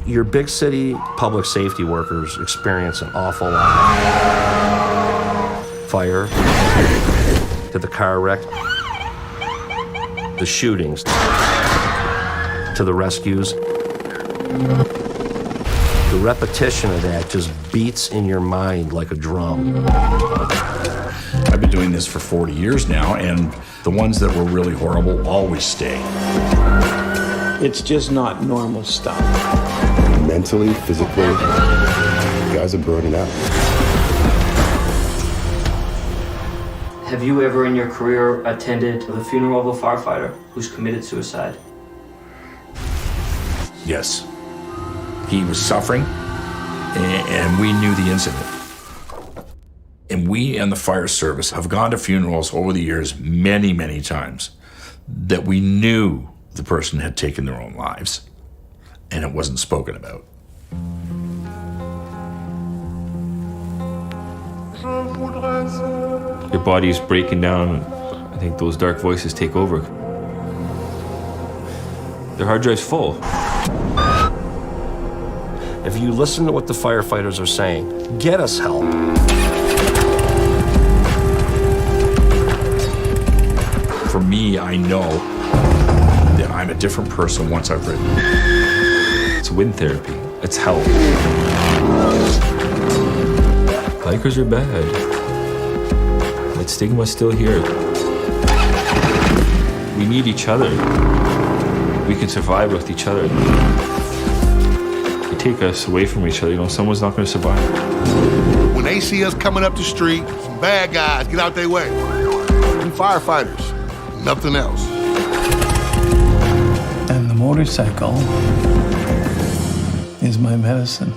Your big city public safety workers experience an awful lot. Fire, to the car wreck, the shootings, to the rescues. The repetition of that just beats in your mind like a drum. I've been doing this for 40 years now, and the ones that were really horrible always stay. It's just not normal stuff. Mentally, physically, guys are burning out. Have you ever in your career attended the funeral of a firefighter who's committed suicide? Yes. He was suffering, and we knew the incident. And we and the fire service have gone to funerals over the years many, many times that we knew the person had taken their own lives, and it wasn't spoken about. Your body's breaking down. I think those dark voices take over. Their hard drive's full. If you listen to what the firefighters are saying, get us help. For me, I know that I'm a different person once I've written. It's wind therapy. It's help. Bikers are bad. That stigma's still here. We need each other. We can survive with each other. You take us away from each other, someone's not going to survive. When they see us coming up the street, some bad guys get out their way. We firefighters, nothing else. And the motorcycle is my medicine.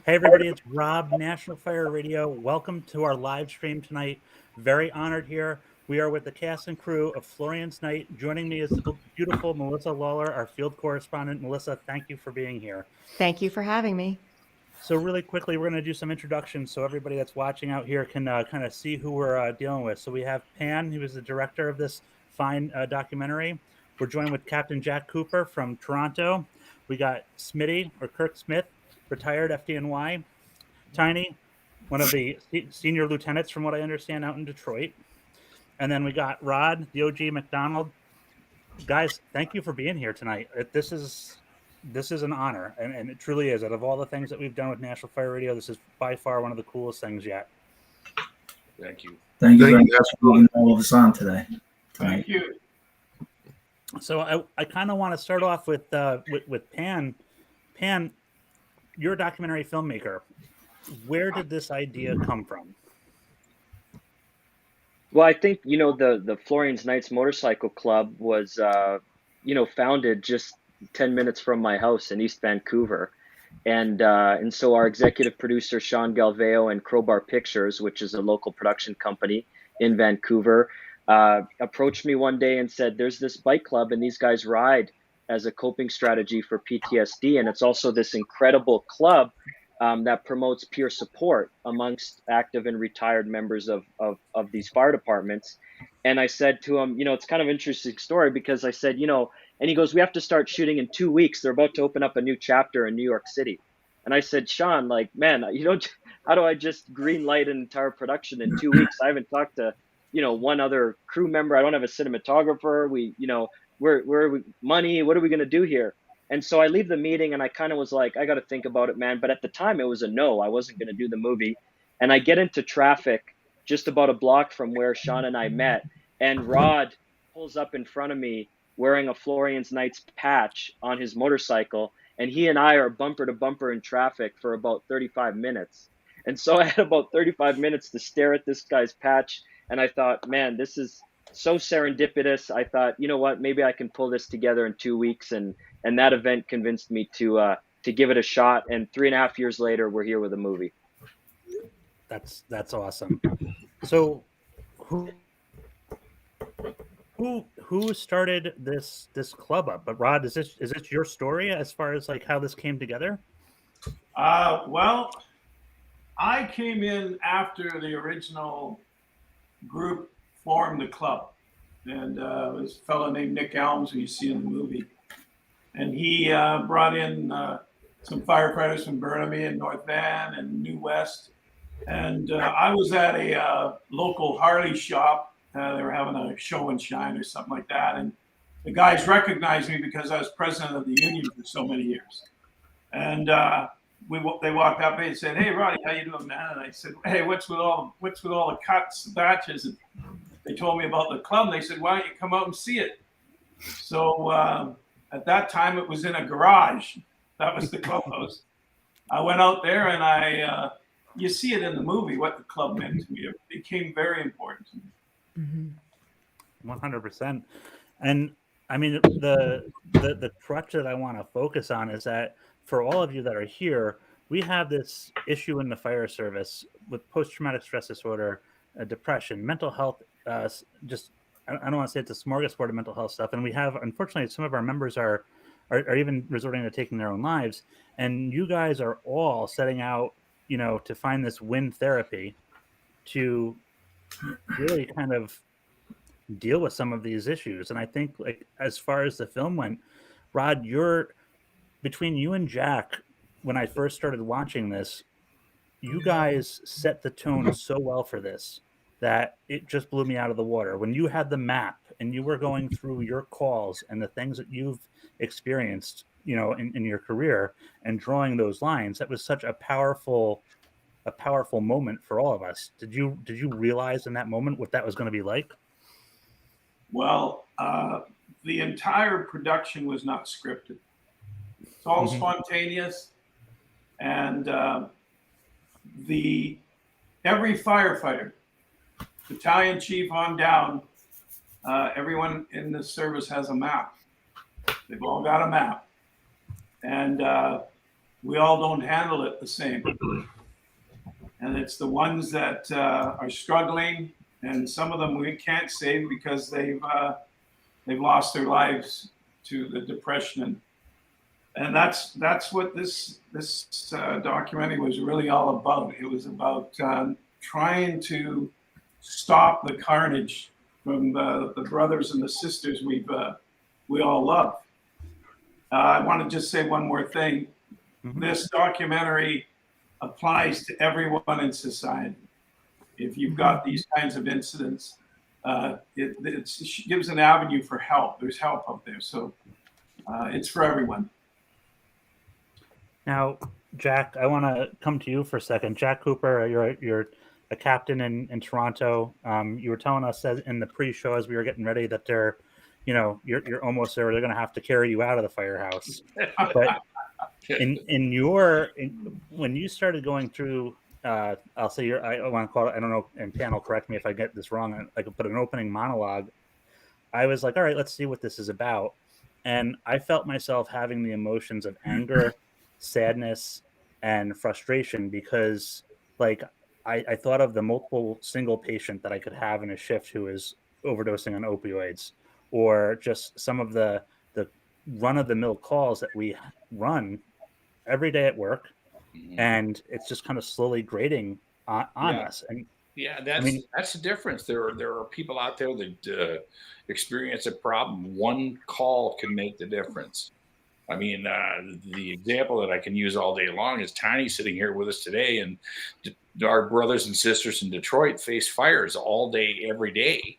Hey everybody, it's Rob, National Fire Radio. Welcome to our live stream tonight. Very honored here. We are with the cast and crew of Florian's Night. Joining me is the beautiful Melissa Lawler, our field correspondent. Melissa, thank you for being here. Thank you for having me. So really quickly, we're going to do some introductions so everybody that's watching out here can kind of see who we're dealing with. So we have Pan, who is the director of this fine documentary. We're joined with Captain Jack Cooper from Toronto. We got Smitty, or Kirk Smith, retired FDNY. Tiny, one of the senior lieutenants, from what I understand, out in Detroit. And then we got Rod, the OG McDonald. Guys, thank you for being here tonight. This is an honor, and it truly is. Out of all the things that we've done with National Fire Radio, this is by far one of the coolest things yet. Thank you. Thank you very much for having all of us on today. Thank you. So I kind of want to start off with Pan. Pan, you're a documentary filmmaker. Where did this idea come from? Well, I think, the Florian's Nights Motorcycle Club was, founded just 10 minutes from my house in East Vancouver. And so our executive producer, Sean Galveo, and Crowbar Pictures, which is a local production company in Vancouver, approached me one day and said, there's this bike club and these guys ride as a coping strategy for PTSD. And it's also this incredible club that promotes peer support amongst active and retired members of these fire departments. And I said to him, it's kind of an interesting story because I said, and he goes, we have to start shooting in 2 weeks. They're about to open up a new chapter in New York City. And I said, Sean, man, how do I just green light an entire production in 2 weeks? I haven't talked to, one other crew member. I don't have a cinematographer. Where money? What are we going to do here? And so I leave the meeting and I kind of was like, I got to think about it, man. But at the time it was a no. I wasn't going to do the movie. And I get into traffic just about a block from where Sean and I met. And Rod pulls up in front of me wearing a Florian's Nights patch on his motorcycle. And he and I are bumper to bumper in traffic for about 35 minutes. And so I had about 35 minutes to stare at this guy's patch. And I thought, man, this is so serendipitous. I thought, you know what, maybe I can pull this together in 2 weeks. And that event convinced me to give it a shot. And 3.5 years later, we're here with a movie. That's awesome. So who started this club up? But Rod, is this your story as far as like how this came together? Well, I came in after the original group formed the club. And it was a fellow named Nick Elms, who you see in the movie. And he brought in some firefighters from Burnaby and North Van and New West. And I was at a local Harley shop. They were having a show and shine or something like that. And the guys recognized me because I was president of the union for so many years. And they walked up and said, "Hey, Roddy, how you doing, man?" And I said, "Hey, what's with all the cuts, batches?" And they told me about the club. They said, "Why don't you come out and see it?" So at that time, it was in a garage. That was the clubhouse. I went out there, and you see it in the movie what the club meant to me. It became very important to me. 100%. And I mean, the crutch that I want to focus on is that for all of you that are here, we have this issue in the fire service with post-traumatic stress disorder, depression, mental health. Just I don't want to say it's a smorgasbord of mental health stuff, and we have, unfortunately, some of our members are even resorting to taking their own lives. And you guys are all setting out, to find this win therapy to really kind of deal with some of these issues. And I think, like, as far as the film went, Rod, between you and Jack, when I first started watching this, you guys set the tone so well for this that it just blew me out of the water. When you had the map and you were going through your calls and the things that you've experienced, in your career, and drawing those lines, that was such a powerful moment for all of us. Did you realize in that moment what that was going to be like? Well, the entire production was not scripted. It's all spontaneous, and every firefighter, battalion chief on down, everyone in the service has a map. They've all got a map, and we all don't handle it the same. And it's the ones that are struggling, and some of them we can't save because they've lost their lives to the depression, and that's what this documentary was really all about. It was about trying to stop the carnage from the brothers and the sisters we all love. I want to just say one more thing. This documentary applies to everyone in society. If you've got these kinds of incidents, it gives an avenue for help. There's help out there, so it's for everyone. Now, Jack, I want to come to you for a second. Jack Cooper, you're a captain in Toronto. You were telling us in the pre-show as we were getting ready that you're almost there. They're going to have to carry you out of the firehouse. But when you started going through, I'll say I want to call it, I don't know, and Pan will correct me if I get this wrong, I could put an opening monologue. I was like, all right, let's see what this is about. And I felt myself having the emotions of anger, sadness, and frustration because, like, I thought of the multiple single patient that I could have in a shift who is overdosing on opioids, or just some of the run-of-the-mill calls that we run every day at work, and it's just kind of slowly grating on us. And that's the difference. There are people out there that experience a problem. One call can make the difference. I mean, the example that I can use all day long is Tiny sitting here with us today, and our brothers and sisters in Detroit face fires all day, every day.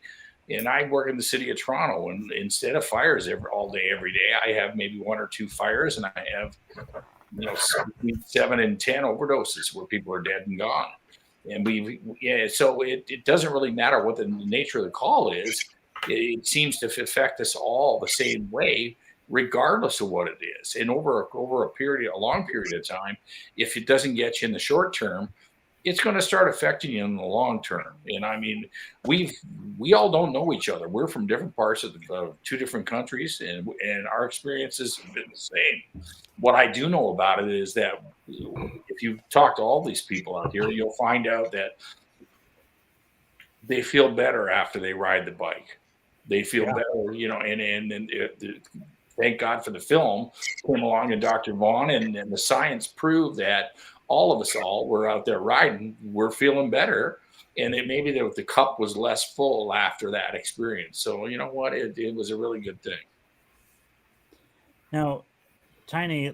And I work in the city of Toronto, and instead of fires all day, every day, I have maybe 1 or 2 fires, and I have, between 7 and 10 overdoses where people are dead and gone. And so it doesn't really matter what the nature of the call is. It seems to affect us all the same way, regardless of what it is. And over a long period of time, if it doesn't get you in the short term, it's going to start affecting you in the long term. And I mean, we all don't know each other. We're from different parts of 2 different countries, and our experiences have been the same. What I do know about it is that if you talk to all these people out here, you'll find out that they feel better after they ride the bike. They feel better, and thank God for the film came along, and Dr. Vaughn and the science proved that all of us were out there riding. We're feeling better And maybe the cup was less full after that experience. So you know what? It was a really good thing. Now, Tiny,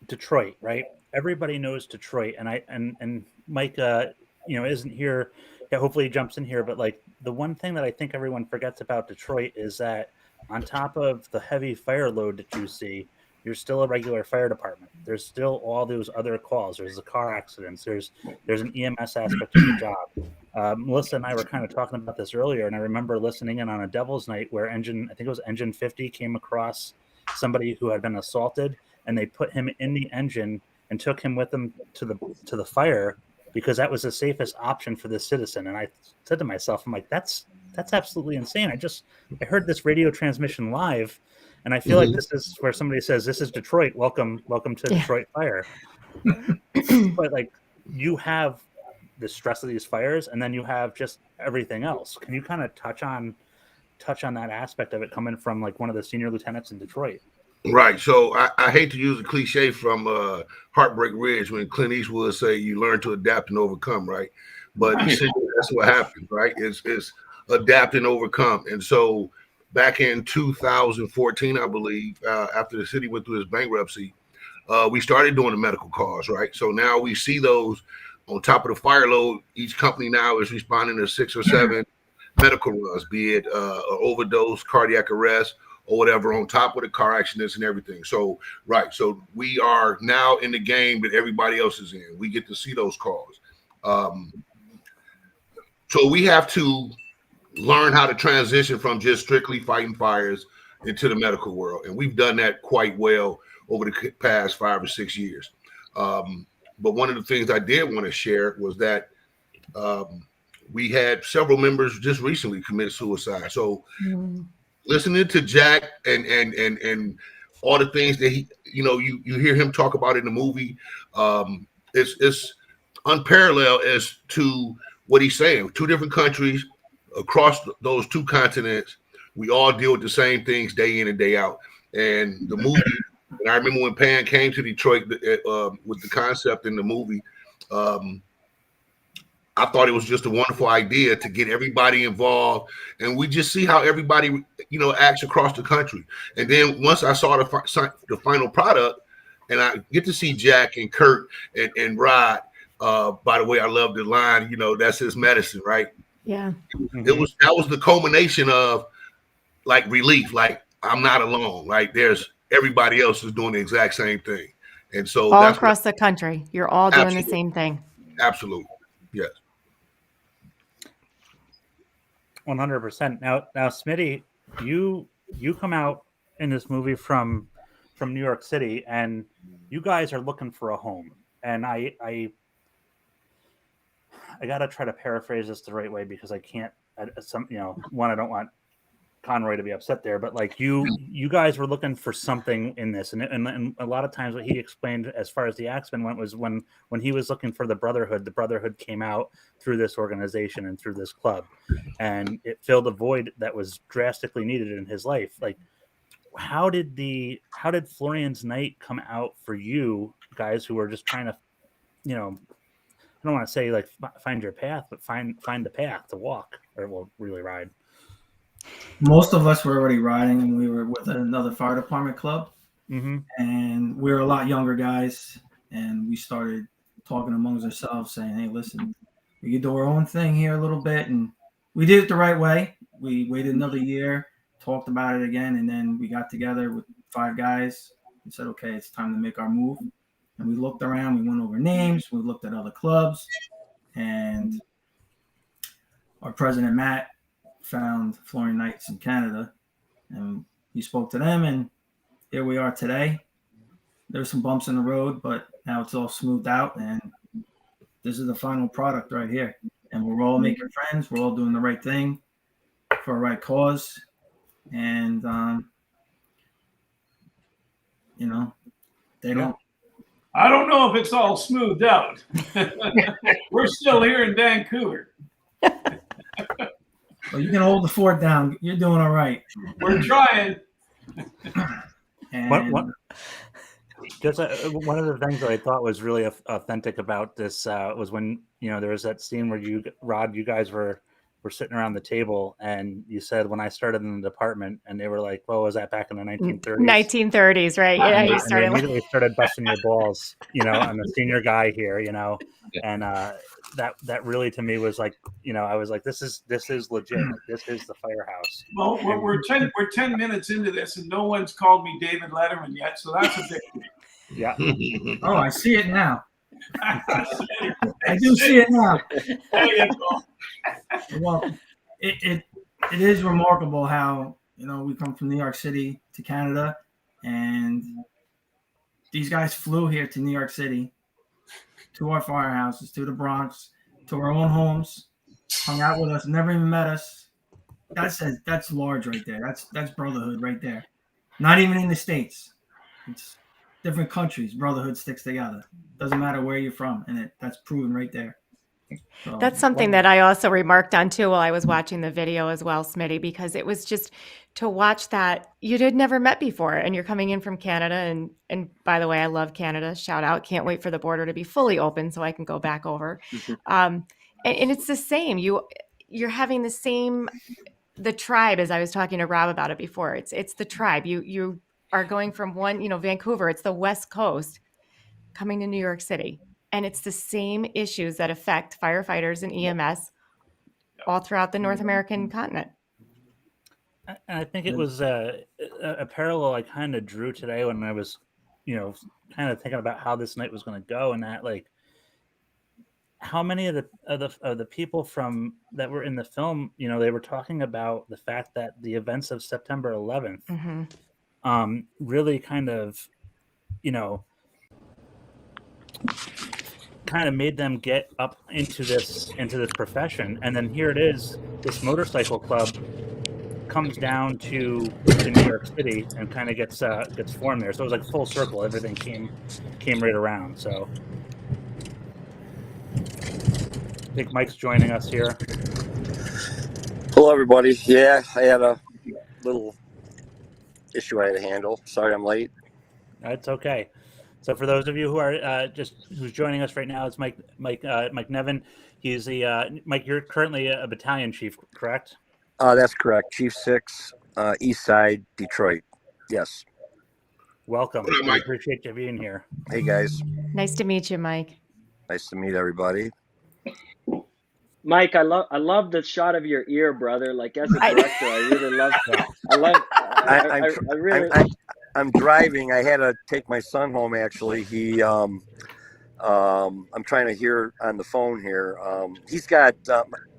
Detroit, right? Everybody knows Detroit, and Mike, isn't here. Yeah, hopefully he jumps in here. But like the one thing that I think everyone forgets about Detroit is that on top of the heavy fire load that you see, you're still a regular fire department. There's still all those other calls. There's the car accidents. There's an EMS aspect of the job. Melissa and I were kind of talking about this earlier, and I remember listening in on a Devil's Night where I think it was Engine 50 came across somebody who had been assaulted, and they put him in the engine and took him with them to the fire because that was the safest option for this citizen. And I said to myself, I'm like, that's absolutely insane. I heard this radio transmission live, and I feel like this is where somebody says, "This is Detroit. Welcome to Detroit Fire." But like, you have the stress of these fires, and then you have just everything else. Can you kind of touch on that aspect of it coming from like one of the senior lieutenants in Detroit? Right. So I hate to use a cliche from Heartbreak Ridge when Clint Eastwood say you learn to adapt and overcome, right? But essentially that's what happens, right? It's adapt and overcome. And so back in 2014, I believe, after the city went through its bankruptcy, we started doing the medical calls, right? So now we see those on top of the fire load. Each company now is responding to 6 or 7 medical runs, be it overdose, cardiac arrest, or whatever, on top of the car accidents and everything. So, right. So we are now in the game that everybody else is in. We get to see those calls. So we have to learn how to transition from just strictly fighting fires into the medical world. And we've done that quite well over the past 5 or 6 years. But one of the things I did want to share was that we had several members just recently commit suicide. So listening to Jack and all the things that he, you hear him talk about in the movie, it's unparalleled as to what he's saying. 2 different countries across those 2 continents, we all deal with the same things day in and day out. And the movie, and I remember when Pan came to Detroit with the concept in the movie, I thought it was just a wonderful idea to get everybody involved, and we just see how everybody, acts across the country. And then once I saw the final product, and I get to see Jack and Kurt and Rod. By the way, I love the line. That's his medicine, right? Yeah. That was the culmination of like relief. Like, I'm not alone. Like, there's everybody else is doing the exact same thing, and so all across the country, you're all doing the same thing. Absolutely, yes. 100%. Now, Smitty, you come out in this movie from New York City, and you guys are looking for a home. And I gotta try to paraphrase this the right way because I can't. I don't want Conroy to be upset there, but like you guys were looking for something in this, and a lot of times what he explained as far as the Axemen went was when he was looking for the Brotherhood came out through this organization and through this club, and it filled a void that was drastically needed in his life. Like, how did Florian's Night come out for you guys who were just trying to, I don't want to say like find your path, but find the path to walk or really ride. Most of us were already riding, and we were with another fire department club. And we were a lot younger guys, and we started talking amongst ourselves saying, hey, listen, we could do our own thing here a little bit. And we did it the right way. We waited another year, talked about it again, and then we got together with 5 guys and said, okay, it's time to make our move. And we looked around, we went over names, we looked at other clubs, and our president, Matt, found Florian Knights in Canada, and he spoke to them, and here we are today. There's some bumps in the road, but now it's all smoothed out, and this is the final product right here. And we're all making friends. We're all doing the right thing for a right cause. And, they don't. I don't know if it's all smoothed out. We're still here in Vancouver. Well, you can hold the fort down. You're doing all right. We're trying. And Just one of the things that I thought was really authentic about this was when there was that scene where Rod, you guys were sitting around the table, and you said, when I started in the department, and they were like, "Well, was that back in the 1930s?" 1930s, right? Yeah, you and they immediately started busting your balls. I'm the senior guy here, and that really to me was like, I was like, this is legit. Like, this is the firehouse. Well, we're 10 minutes into this, and no one's called me David Letterman yet, so that's a victory. Yeah. Oh, I see it now. I do see it now. There you go. Well, it is remarkable how we come from New York City to Canada, and these guys flew here to New York City, to our firehouses, to the Bronx, to our own homes, hung out with us, never even met us. That's large right there. That's brotherhood right there. Not even in the States. It's different countries. Brotherhood sticks together. Doesn't matter where you're from, and that's proven right there. So, that's something that I also remarked on too while I was watching the video as well, Smitty, because it was just to watch that you had never met before, and you're coming in from Canada, and by the way, I love Canada. Shout out! Can't wait for the border to be fully open so I can go back over. And it's the same. You're having the tribe, as I was talking to Rob about it before. It's the tribe. You are going from Vancouver. It's the West Coast coming to New York City. And it's the same issues that affect firefighters and EMS all throughout the North American continent. And I think it was a parallel I kind of drew today when I was, kind of thinking about how this night was going to go, and that, like, how many of the people from that were in the film, they were talking about the fact that the events of September 11th really kind of, kind of made them get up into this profession. And then here it is, this motorcycle club comes down to New York City and kind of gets formed there. So it was like full circle. Everything came right around. So I think Mike's joining us here. Hello, everybody. Yeah, I had a little issue I had to handle. Sorry I'm late. It's okay. So for those of you who are who's joining us right now, it's Mike Nevin. He's Mike. You're currently a battalion chief, correct? That's correct. Chief 6, East Side, Detroit. Yes. Welcome. I appreciate you being here. Hey guys. Nice to meet you, Mike. Nice to meet everybody. Mike, I love the shot of your ear, brother. Like, as a director, I really love that. I'm driving. I had to take my son home. Actually, I'm trying to hear on the phone here. He's got.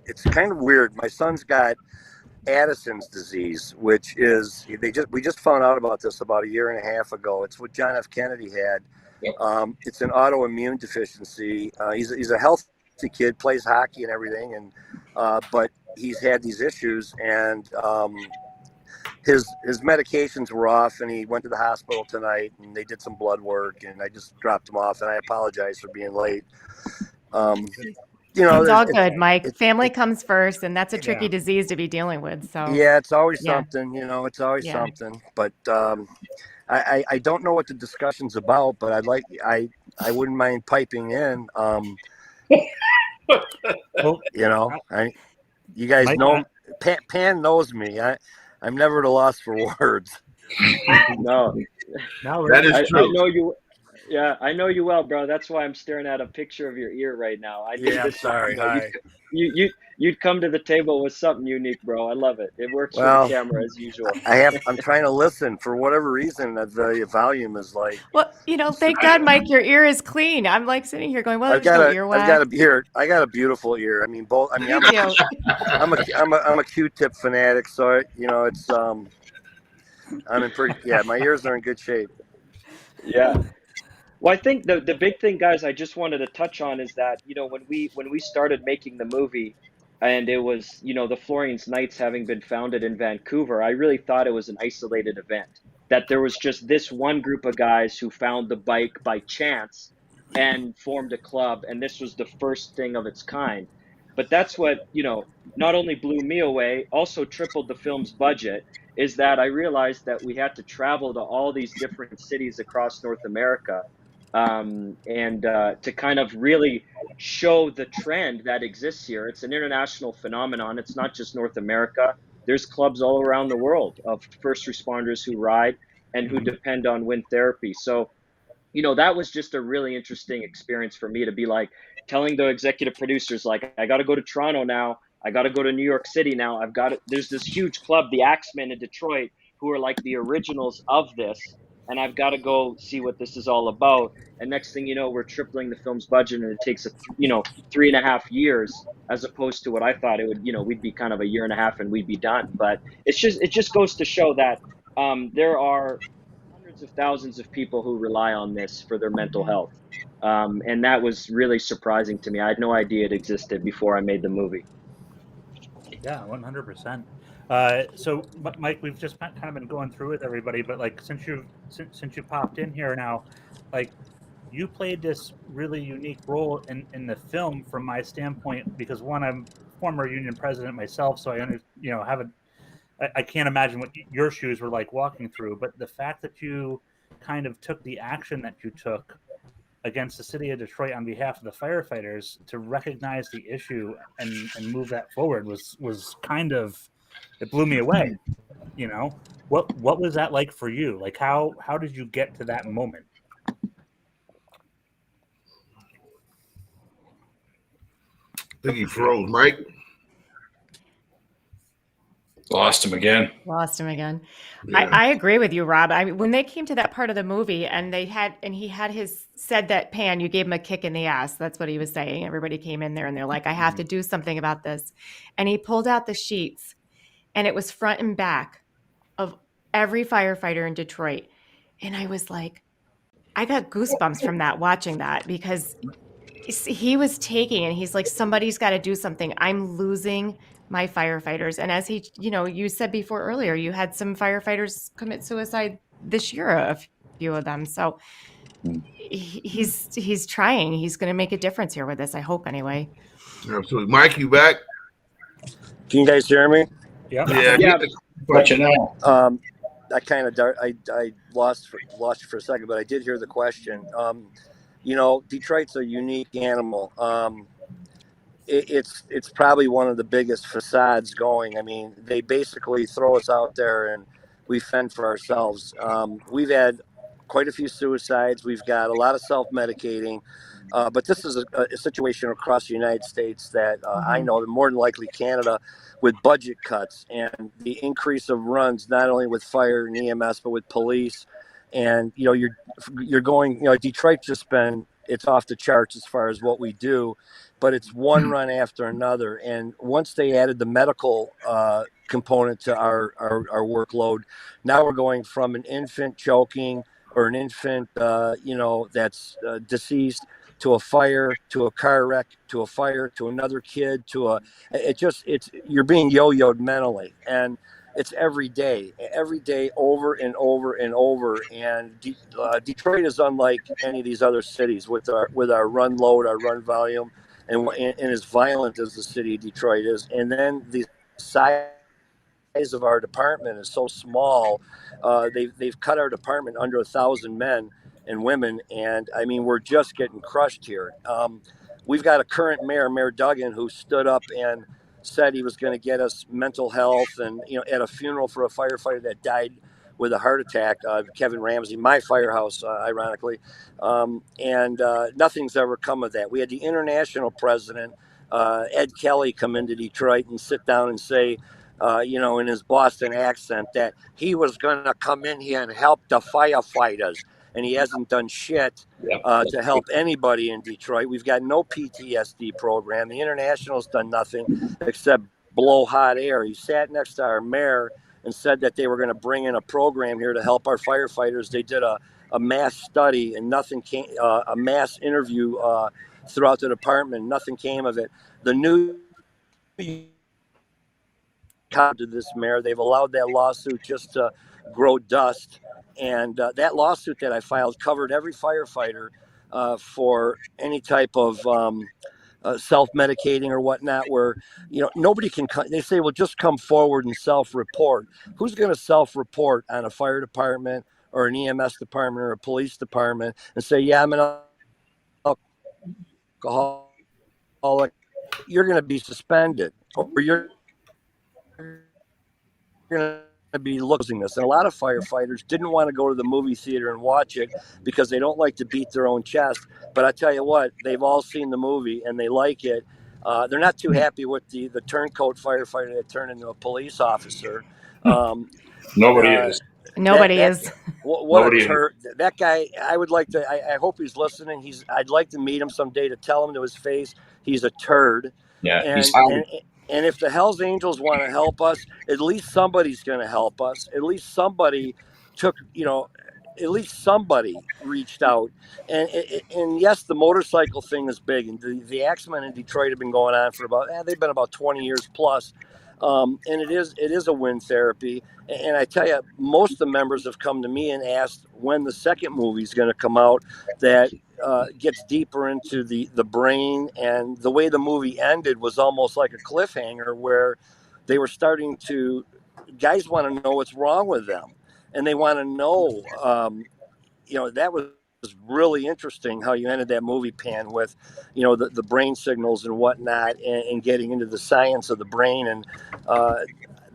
It's kind of weird. My son's got Addison's disease, which is we just found out about this about 1.5 years ago. It's what John F. Kennedy had. It's an autoimmune deficiency. He's a healthy kid, plays hockey and everything, and but he's had these issues, and his medications were off, and he went to the hospital tonight, and they did some blood work, and I just dropped him off, and I apologize for being late. It's all good, Mike. Family comes first, and that's a tricky disease to be dealing with. So yeah, it's always something. It's always something. But I don't know what the discussion's about, but I wouldn't mind piping in. You guys know Pan knows me. I'm never at a loss for words. No, that is true. I know you. Yeah, I know you well, bro. That's why I'm staring at a picture of your ear right now. I think sorry. You'd come to the table with something unique, bro. I love it. It works for the camera as usual. I'm trying to listen for whatever reason. The volume is like. Well, thank God, Mike, your ear is clean. I'm like sitting here going, well, I got a beautiful ear. I mean, both. I mean, I'm a Q-tip fanatic, so it's I'm in pretty. Yeah, my ears are in good shape. Yeah. Well, I think the big thing, guys, I just wanted to touch on is that, when we started making the movie, and it was, the Florian's Knights having been founded in Vancouver, I really thought it was an isolated event, that there was just this one group of guys who found the bike by chance and formed a club, and this was the first thing of its kind. But that's what, not only blew me away, also tripled the film's budget. is that I realized that we had to travel to all these different cities across North America, and to kind of really show the trend that exists here. It's an international phenomenon. It's not just North America. There's clubs all around the world of first responders who ride and who depend on wind therapy. So, that was just a really interesting experience for me to be like telling the executive producers, like, I got to go to Toronto now. I got to go to New York City now. There's this huge club, the Axemen in Detroit, who are like the originals of this. And I've got to go see what this is all about. And next thing you know, we're tripling the film's budget, and it takes 3.5 years, as opposed to what I thought it would, we'd be kind of a year and a half and we'd be done. But it just goes to show that there are hundreds of thousands of people who rely on this for their mental health. And that was really surprising to me. I had no idea it existed before I made the movie. Yeah, 100%. So, Mike, we've just kind of been going through with everybody, but like since you popped in here now, like you played this really unique role in the film from my standpoint, because one, I'm former union president myself, so I can't imagine what your shoes were like walking through. But the fact that you kind of took the action that you took against the city of Detroit on behalf of the firefighters to recognize the issue and move that forward was kind of, it blew me away. What was that like for you? Like how did you get to that moment? I think he froze, Mike. Lost him again. Yeah. I agree with you, Rob. I mean, when they came to that part of the movie and he said that, Pan, you gave him a kick in the ass. That's what he was saying. Everybody came in there and they're like, I have to do something about this. And he pulled out the sheets, and it was front and back of every firefighter in Detroit. And I was like, I got goosebumps from that, watching that, because he was taking, and he's like, somebody's got to do something. I'm losing my firefighters. And as you said before earlier, you had some firefighters commit suicide this year, a few of them. So he's trying. He's going to make a difference here with this, I hope, anyway. Absolutely. Mike, you back? Can you guys hear me? Yeah. Let you know. I kind of I lost you for a second, but I did hear the question. Detroit's a unique animal. It's probably one of the biggest facades going. I mean, they basically throw us out there and we fend for ourselves. We've had quite a few suicides. We've got a lot of self-medicating. But this is a situation across the United States that I know, more than likely Canada, with budget cuts and the increase of runs, not only with fire and EMS, but with police. And, you're going, Detroit just been, it's off the charts as far as what we do, but it's one run after another. And once they added the medical component to our workload, now we're going from an infant choking or an infant, that's deceased, to a fire, to a car wreck, to a fire, to another kid, you're being yo-yoed mentally. And it's every day over and over and over. And Detroit is unlike any of these other cities with our run load, our run volume, and as violent as the city of Detroit is. And then the size of our department is so small. They've cut our department under 1,000 men and women, and I mean, we're just getting crushed here. We've got a current Mayor Duggan, who stood up and said he was going to get us mental health, and at a funeral for a firefighter that died with a heart attack, Kevin Ramsey, my firehouse, ironically, and nothing's ever come of that. We had the international president, Ed Kelly, come into Detroit and sit down and say, in his Boston accent, that he was going to come in here and help the firefighters. And he hasn't done shit to help anybody in Detroit. We've got no PTSD program. The International's done nothing except blow hot air. He sat next to our mayor and said that they were going to bring in a program here to help our firefighters. They did a mass study, and nothing came, a mass interview throughout the department. Nothing came of it. The new to this mayor, they've allowed that lawsuit just to grow dust. And that lawsuit that I filed covered every firefighter for any type of self-medicating or whatnot, where nobody can. They say, well, just come forward and self-report. Who's going to self-report on a fire department or an EMS department or a police department and say, yeah, I'm an alcoholic? You're going to be suspended, or you're going to be looking this. And a lot of firefighters didn't want to go to the movie theater and watch it because they don't like to beat their own chest. But I tell you what, they've all seen the movie and they like it. They're not too happy with the turncoat firefighter that turned into a police officer. Nobody is. Nobody is. What a turd! That guy. I would like to. I hope he's listening. I'd like to meet him someday to tell him to his face he's a turd. Yeah, and if the Hells Angels want to help us, at least somebody's going to help us. At least somebody took. At least somebody reached out. And yes, the motorcycle thing is big. And the Axemen in Detroit have been going on for they've been about 20 years plus. And it is a wind therapy. And I tell you, most of the members have come to me and asked when the second movie is going to come out that gets deeper into the brain. And the way the movie ended was almost like a cliffhanger, where they were starting to, guys want to know what's wrong with them. And they want to know, that was really interesting how you ended that movie, Pan, with, the brain signals and whatnot, and getting into the science of the brain. And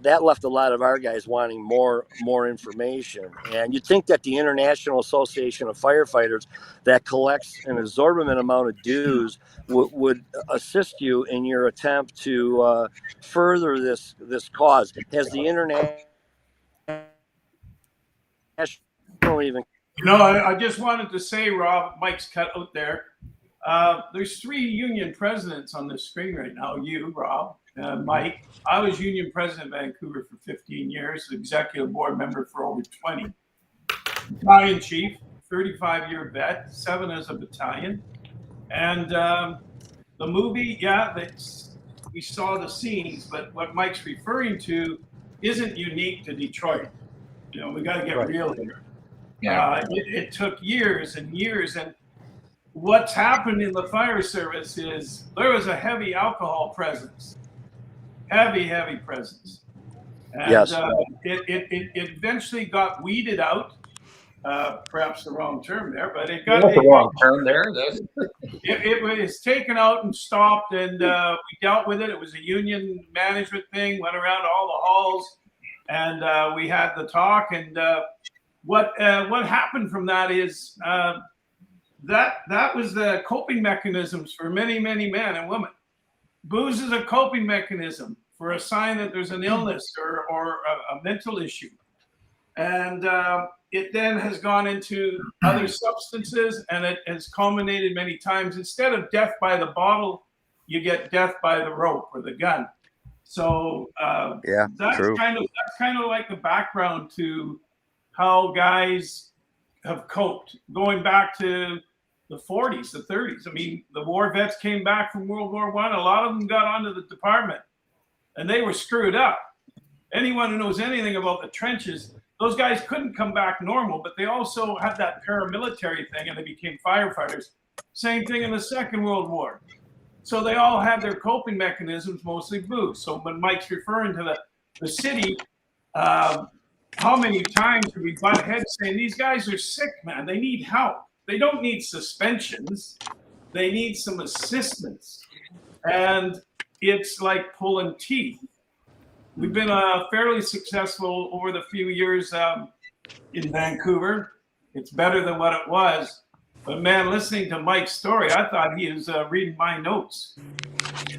that left a lot of our guys wanting more information. And you'd think that the International Association of Firefighters, that collects an exorbitant amount of dues, would assist you in your attempt to further this cause. Has the international even? I just wanted to say, Rob, Mike's cut out there. There's 3 union presidents on this screen right now. You, Rob, Mike. I was union president of Vancouver for 15 years, executive board member for over 20. Battalion chief, 35-year vet, 7 as a battalion. And the movie, we saw the scenes, but what Mike's referring to isn't unique to Detroit. We got to get real here. Yeah. It took years and years. And what's happened in the fire service is there was a heavy alcohol presence. Heavy presence. And yes. It eventually got weeded out. Perhaps the wrong term there, but it got the wrong term there. It was taken out and stopped, and we dealt with it. It was a union management thing, went around all the halls, and we had the talk. And what happened from that is that was the coping mechanisms for many, many men and women. Booze is a coping mechanism for a sign that there's an illness or a mental issue. And it then has gone into other substances, and it has culminated many times. Instead of death by the bottle, you get death by the rope or the gun. So that's true. kind of like the background to how guys have coped, going back to the 40s, the 30s. I mean, the war vets came back from World War I. A lot of them got onto the department, and they were screwed up. Anyone who knows anything about the trenches, those guys couldn't come back normal, but they also had that paramilitary thing, and they became firefighters. Same thing in the Second World War. So they all had their coping mechanisms, mostly booze. So when Mike's referring to the city, how many times do we butt heads saying, these guys are sick, man, they need help. They don't need suspensions. They need some assistance. And it's like pulling teeth. We've been fairly successful over the few years in Vancouver. It's better than what it was. But man, listening to Mike's story, I thought he was reading my notes.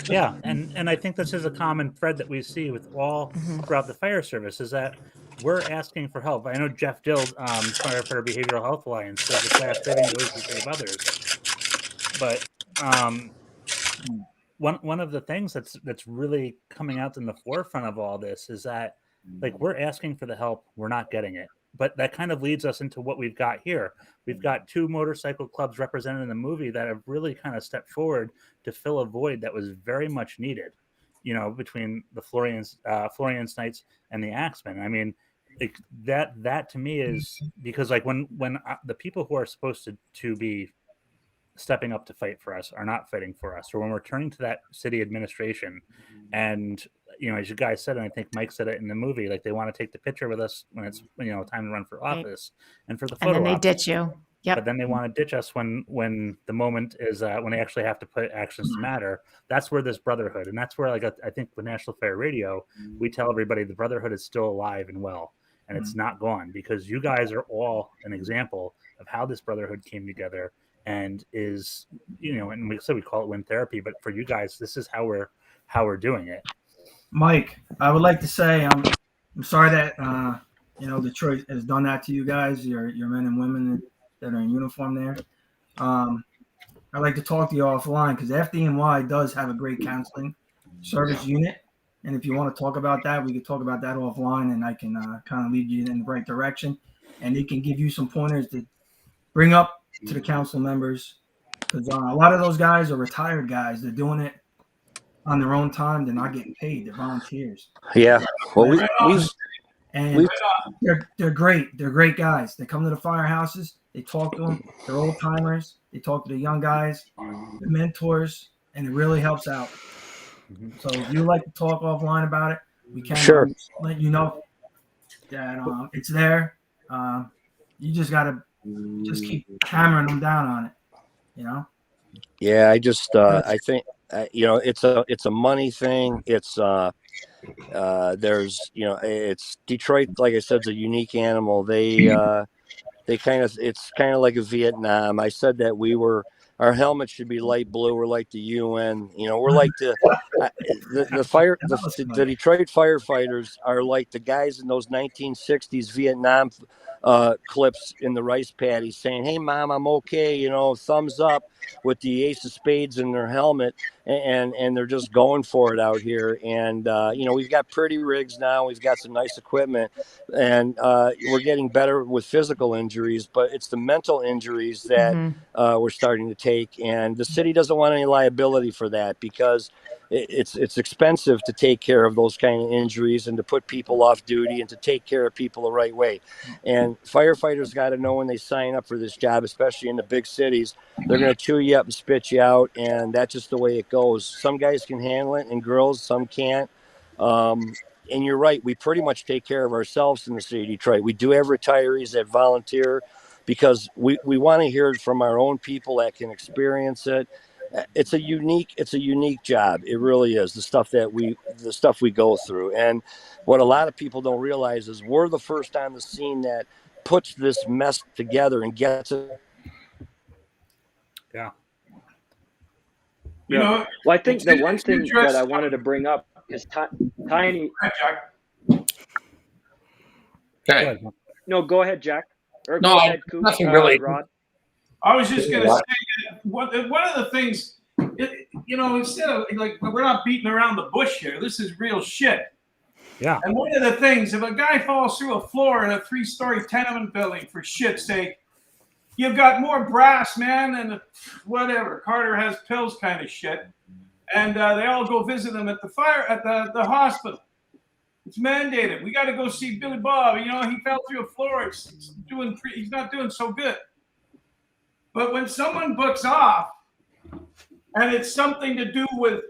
Yeah, and I think this is a common thread that we see with all throughout the fire service, is that we're asking for help. I know Jeff Dild, Firefighter Behavioral Health Alliance, says it's last saving ways to save others. But one of the things that's really coming out in the forefront of all this is that, like, we're asking for the help, we're not getting it. But that kind of leads us into what we've got here. We've got 2 motorcycle clubs represented in the movie that have really kind of stepped forward to fill a void that was very much needed, between the Florian's Knights and the Axemen. I mean, like, that to me is because, like, when the people who are supposed to be stepping up to fight for us are not fighting for us, or when we're turning to that city administration and, as you guys said, and I think Mike said it in the movie, like they want to take the picture with us when it's, time to run for office and for the photo And then they ops. ditch you. Yep. But then they want to ditch us when the moment is when they actually have to put actions to matter. That's where this brotherhood, and that's where, like, I think with National Fire Radio, we tell everybody the brotherhood is still alive and well, and it's not gone, because you guys are all an example of how this brotherhood came together and is, and we said we call it wind therapy, but for you guys, this is how we're doing it. Mike, I would like to say I'm sorry that Detroit has done that to you guys, your men and women that are in uniform there. I'd like to talk to you offline, because FDNY does have a great counseling service unit, and if you want to talk about that, we could talk about that offline, and I can kind of lead you in the right direction, and they can give you some pointers to bring up to the council members, because a lot of those guys are retired guys. They're doing it on their own time. They're not getting paid. They're volunteers. Yeah. Well, they're great. They're great guys. They come to the firehouses. They talk to them. They're old timers. They talk to the young guys, the mentors, and it really helps out. So if you like to talk offline about it, we can let you know that it's there. You just got to keep hammering them down on it, Yeah, I think it's a money thing. It's it's Detroit, like I said, is a unique animal. It's kind of like a Vietnam. I said that our helmets should be light blue. We're like the UN. We're like the Detroit firefighters are like the guys in those 1960s Vietnam clips in the rice paddy saying, "Hey, Mom, I'm okay." Thumbs up with the ace of spades in their helmet, and they're just going for it out here. And we've got pretty rigs now. We've got some nice equipment, and we're getting better with physical injuries, but it's the mental injuries that we're starting to take, and the city doesn't want any liability for that, because it's expensive to take care of those kind of injuries and to put people off duty and to take care of people the right way. And firefighters got to know when they sign up for this job, especially in the big cities, they're going to chew you up and spit you out, and that's just the way it goes. Some guys can handle it, and girls, some can't. And you're right, we pretty much take care of ourselves in the city of Detroit. We do have retirees that volunteer, because we want to hear it from our own people that can experience it. It's a unique job. It really is, the stuff we go through. And what a lot of people don't realize is we're the first on the scene that puts this mess together and gets it. Yeah. Well, I think the one thing that I wanted to bring up is Tiny. Okay. No, go ahead, Jack. Or No, go ahead, Coop, nothing really. Rod. I was just going to say that one of the things, instead of, like, we're not beating around the bush here. This is real shit. Yeah. And one of the things, if a guy falls through a floor in a 3-story tenement building, for shit's sake, you've got more brass, man, and whatever. Carter has pills kind of shit. And they all go visit him at the hospital. It's mandated. We got to go see Billy Bob. He fell through a floor. He's not doing so good. But when someone books off, and it's something to do with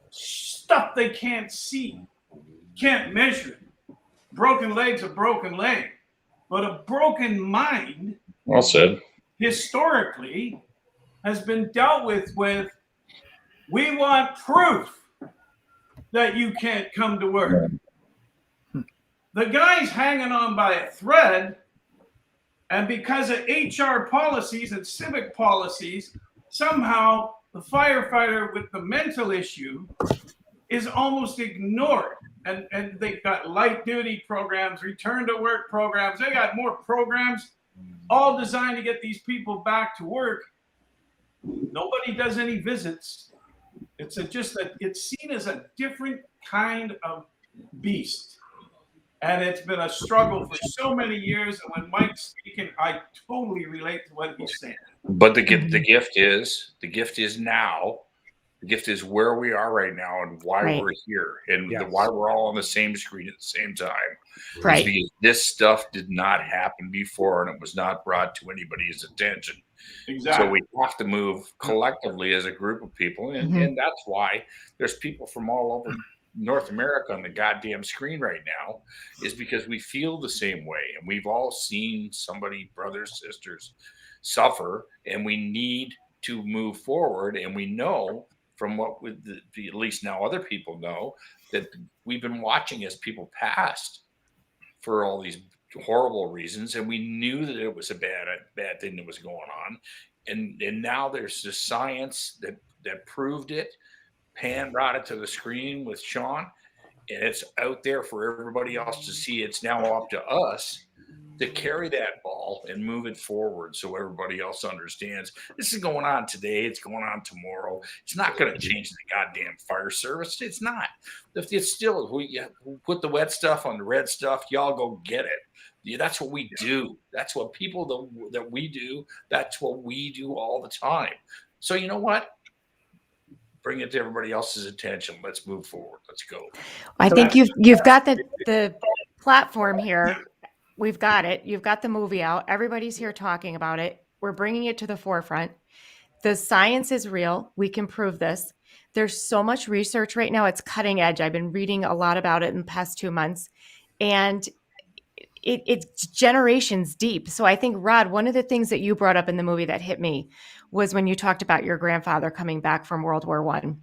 stuff they can't see, can't measure it. Broken leg's a broken leg, but a broken mind, Well said, historically, has been dealt with we want proof that you can't come to work. The guy's hanging on by a thread, and because of HR policies and civic policies, somehow the firefighter with the mental issue is almost ignored. And they've got light duty programs, return to work programs. They got more programs, all designed to get these people back to work. Nobody does any visits. It's seen as a different kind of beast. And it's been a struggle for so many years. And when Mike's speaking, I totally relate to what he's saying. but the gift is now. The gift is where we are right now and why we're here, and why we're all on the same screen at the same time. Right. Because this stuff did not happen before, and it was not brought to anybody's attention. Exactly. So we have to move collectively as a group of people. And that's why there's people from all over North America on the goddamn screen right now, is because we feel the same way. And we've all seen somebody, brothers, sisters, suffer, and we need to move forward. And we know from what at least now other people know that we've been watching as people passed for all these horrible reasons, and we knew that it was a bad thing that was going on, and now there's the science that proved it. Pan brought it to the screen with Sean, and it's out there for everybody else to see. It's now up to us to carry that ball and move it forward so everybody else understands this is going on today. It's going on tomorrow. It's not going to change the goddamn fire service. It's not. It's still, we put the wet stuff on the red stuff. Y'all go get it. Yeah, that's what we do. That's what people that we do. That's what we do all the time. So you know what? Bring it to everybody else's attention. Let's move forward. Let's go. I think you've got the platform here. We've got it. You've got the movie out. Everybody's here talking about it. We're bringing it to the forefront. The science is real. We can prove this. There's so much research right now. It's cutting edge. I've been reading a lot about it in the past 2 months, and it's generations deep. So I think, Rod, one of the things that you brought up in the movie that hit me was when you talked about your grandfather coming back from World War I,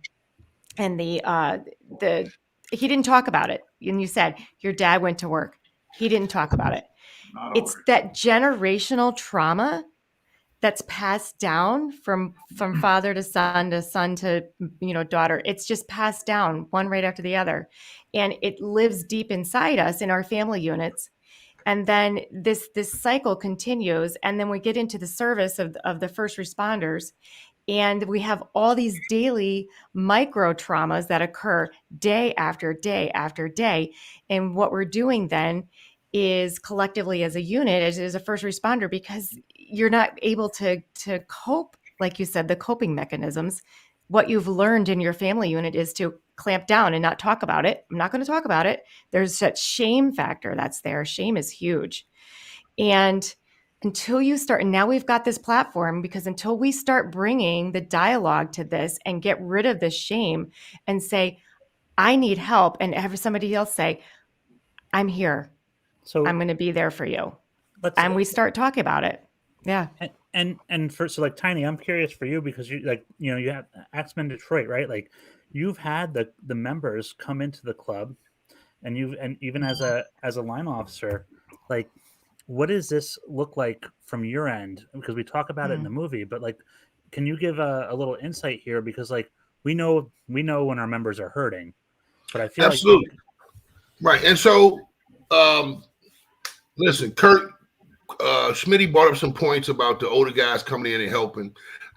and he didn't talk about it. And you said your dad went to work. He didn't talk about it. It's that generational trauma that's passed down from father to son to daughter. It's just passed down one right after the other, and it lives deep inside us in our family units. And then this cycle continues, and then we get into the service of the first responders, and we have all these daily micro traumas that occur day after day after day. And what we're doing then is collectively as a unit, as a first responder, because you're not able to cope, like you said, the coping mechanisms. What you've learned in your family unit is to clamp down and not talk about it. I'm not going to talk about it. There's that shame factor that's there. Shame is huge. And until you start, and now we've got this platform, because until we start bringing the dialogue to this and get rid of this shame and say, I need help, and have somebody else say, I'm here. So I'm going to be there for you. And we start talking about it. Yeah. And for, so like Tiny, I'm curious for you, because you have Axemen Detroit, right? Like you've had the members come into the club, and even as a line officer, like, what does this look like from your end? Because we talk about it in the movie, but like, can you give a little insight here? Because like, we know when our members are hurting, but I feel absolutely right. And so, listen, Kurt, Schmitty brought up some points about the older guys coming in and helping.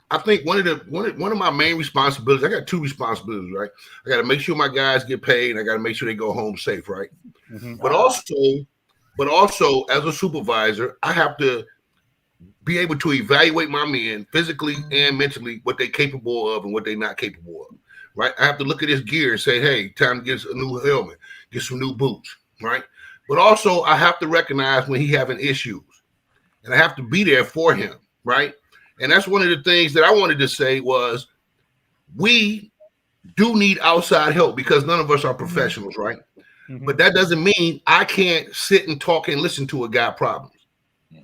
I think one of my main responsibilities, I got two responsibilities, right? I got to make sure my guys get paid, and I got to make sure they go home safe, right? Mm-hmm. But also as a supervisor, I have to be able to evaluate my men physically and mentally, what they're capable of and what they're not capable of, right? I have to look at his gear and say, hey, time to get a new helmet, get some new boots, right? But also I have to recognize when he's having issues, and I have to be there for him, right? And that's one of the things that I wanted to say was, we do need outside help, because none of us are professionals, right? Mm-hmm. But that doesn't mean I can't sit and talk and listen to a guy problems,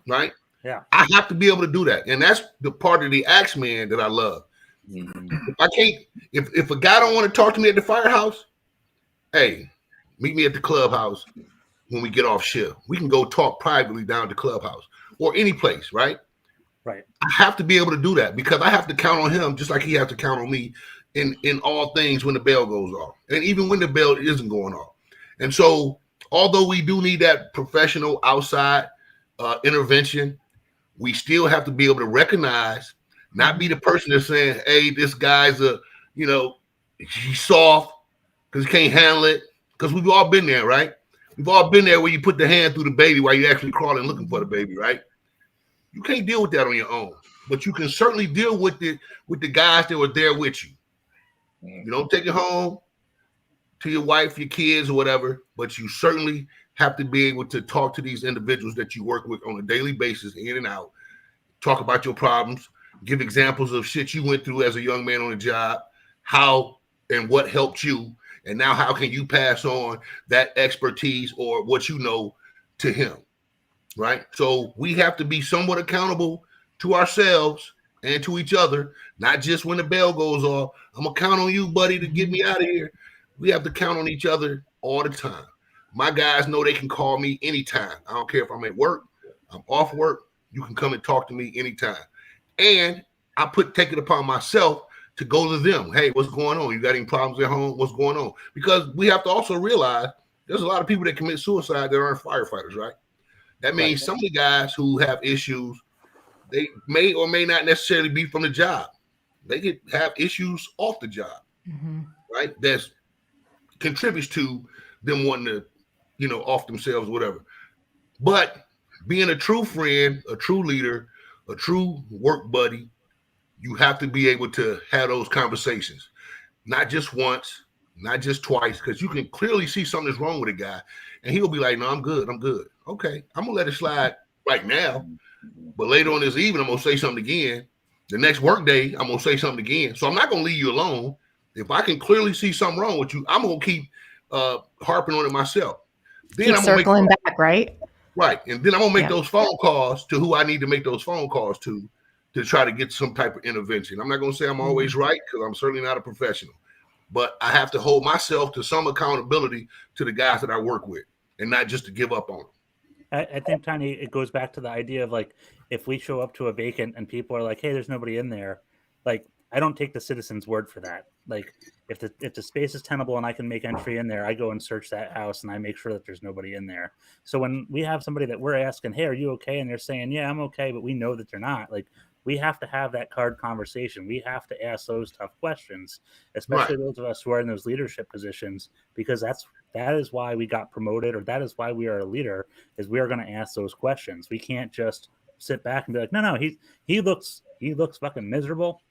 right? Yeah. I have to be able to do that. And that's the part of the Axeman that I love. Mm-hmm. If I can't, if a guy don't want to talk to me at the firehouse, hey, meet me at the clubhouse when we get off shift. We can go talk privately down at the clubhouse or any place, right? Right. I have to be able to do that, because I have to count on him just like he has to count on me in all things when the bell goes off, and even when the bell isn't going off. And so, although we do need that professional outside intervention, we still have to be able to recognize, not be the person that's saying, hey, this guy's he's soft because he can't handle it. Because we've all been there, right? We've all been there where you put the hand through the baby while you're actually crawling looking for the baby, right? You can't deal with that on your own, but you can certainly deal with the guys that were there with you. You don't take it home to your wife, your kids, or whatever, but you certainly have to be able to talk to these individuals that you work with on a daily basis, in and out, talk about your problems, give examples of shit you went through as a young man on the job, how and what helped you, and now how can you pass on that expertise or what you know to him, right? So we have to be somewhat accountable to ourselves and to each other, not just when the bell goes off. I'm gonna count on you, buddy, to get me out of here. We have to count on each other all the time. My guys know they can call me anytime. I don't care if I'm at work, I'm off work. You can come and talk to me anytime. And I take it upon myself to go to them. Hey, what's going on? You got any problems at home? What's going on? Because we have to also realize there's a lot of people that commit suicide that aren't firefighters, right? That means some of the guys who have issues, they may or may not necessarily be from the job. They could have issues off the job, right? That contributes to them wanting to, off themselves, whatever. But being a true friend, a true leader, a true work buddy, you have to be able to have those conversations, not just once, not just twice, because you can clearly see something's wrong with a guy, and he'll be like, "No, I'm good. I'm good. Okay, I'm gonna let it slide right now, but later on this evening, I'm gonna say something again. The next work day, I'm gonna say something again. So I'm not gonna leave you alone. If I can clearly see something wrong with you, I'm gonna keep harping on it myself. Then Keep I'm gonna circling back, right? Right, and then I'm gonna make those phone calls to who I need to make those phone calls to try to get some type of intervention. I'm not gonna say I'm always right because I'm certainly not a professional, but I have to hold myself to some accountability to the guys that I work with, and not just to give up on them. I think, Tiny, it goes back to the idea of like, if we show up to a vacant and people are like, "Hey, there's nobody in there," like, I don't take the citizen's word for that. Like, if the space is tenable and I can make entry in there, I go and search that house and I make sure that there's nobody in there. So when we have somebody that we're asking, "Hey, are you okay?" and they're saying, "Yeah, I'm okay," but we know that they're not, like, we have to have that hard conversation. We have to ask those tough questions, especially those of us who are in those leadership positions, because that is why we got promoted, or that is why we are a leader, is we are going to ask those questions. We can't just sit back and be like, no, he looks fucking miserable,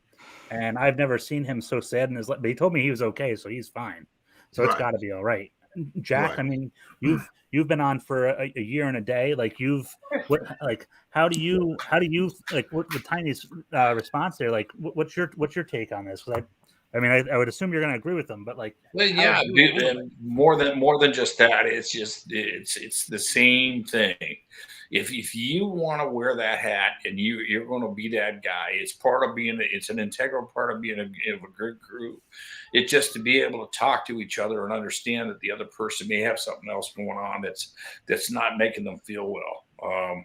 and I've never seen him so sad in his life. But he told me he was okay, so he's fine. So it's got to be all right. Jack, I mean, you've been on for a year and a day. Like, how do you like, what the Tiny's response there? Like, what's your take on this? Because I mean, I would assume you're going to agree with them, but like, well, yeah, and more than just that, it's the same thing. If you want to wear that hat and you're going to be that guy, it's an integral part of being a good crew. It's just to be able to talk to each other and understand that the other person may have something else going on that's not making them feel well.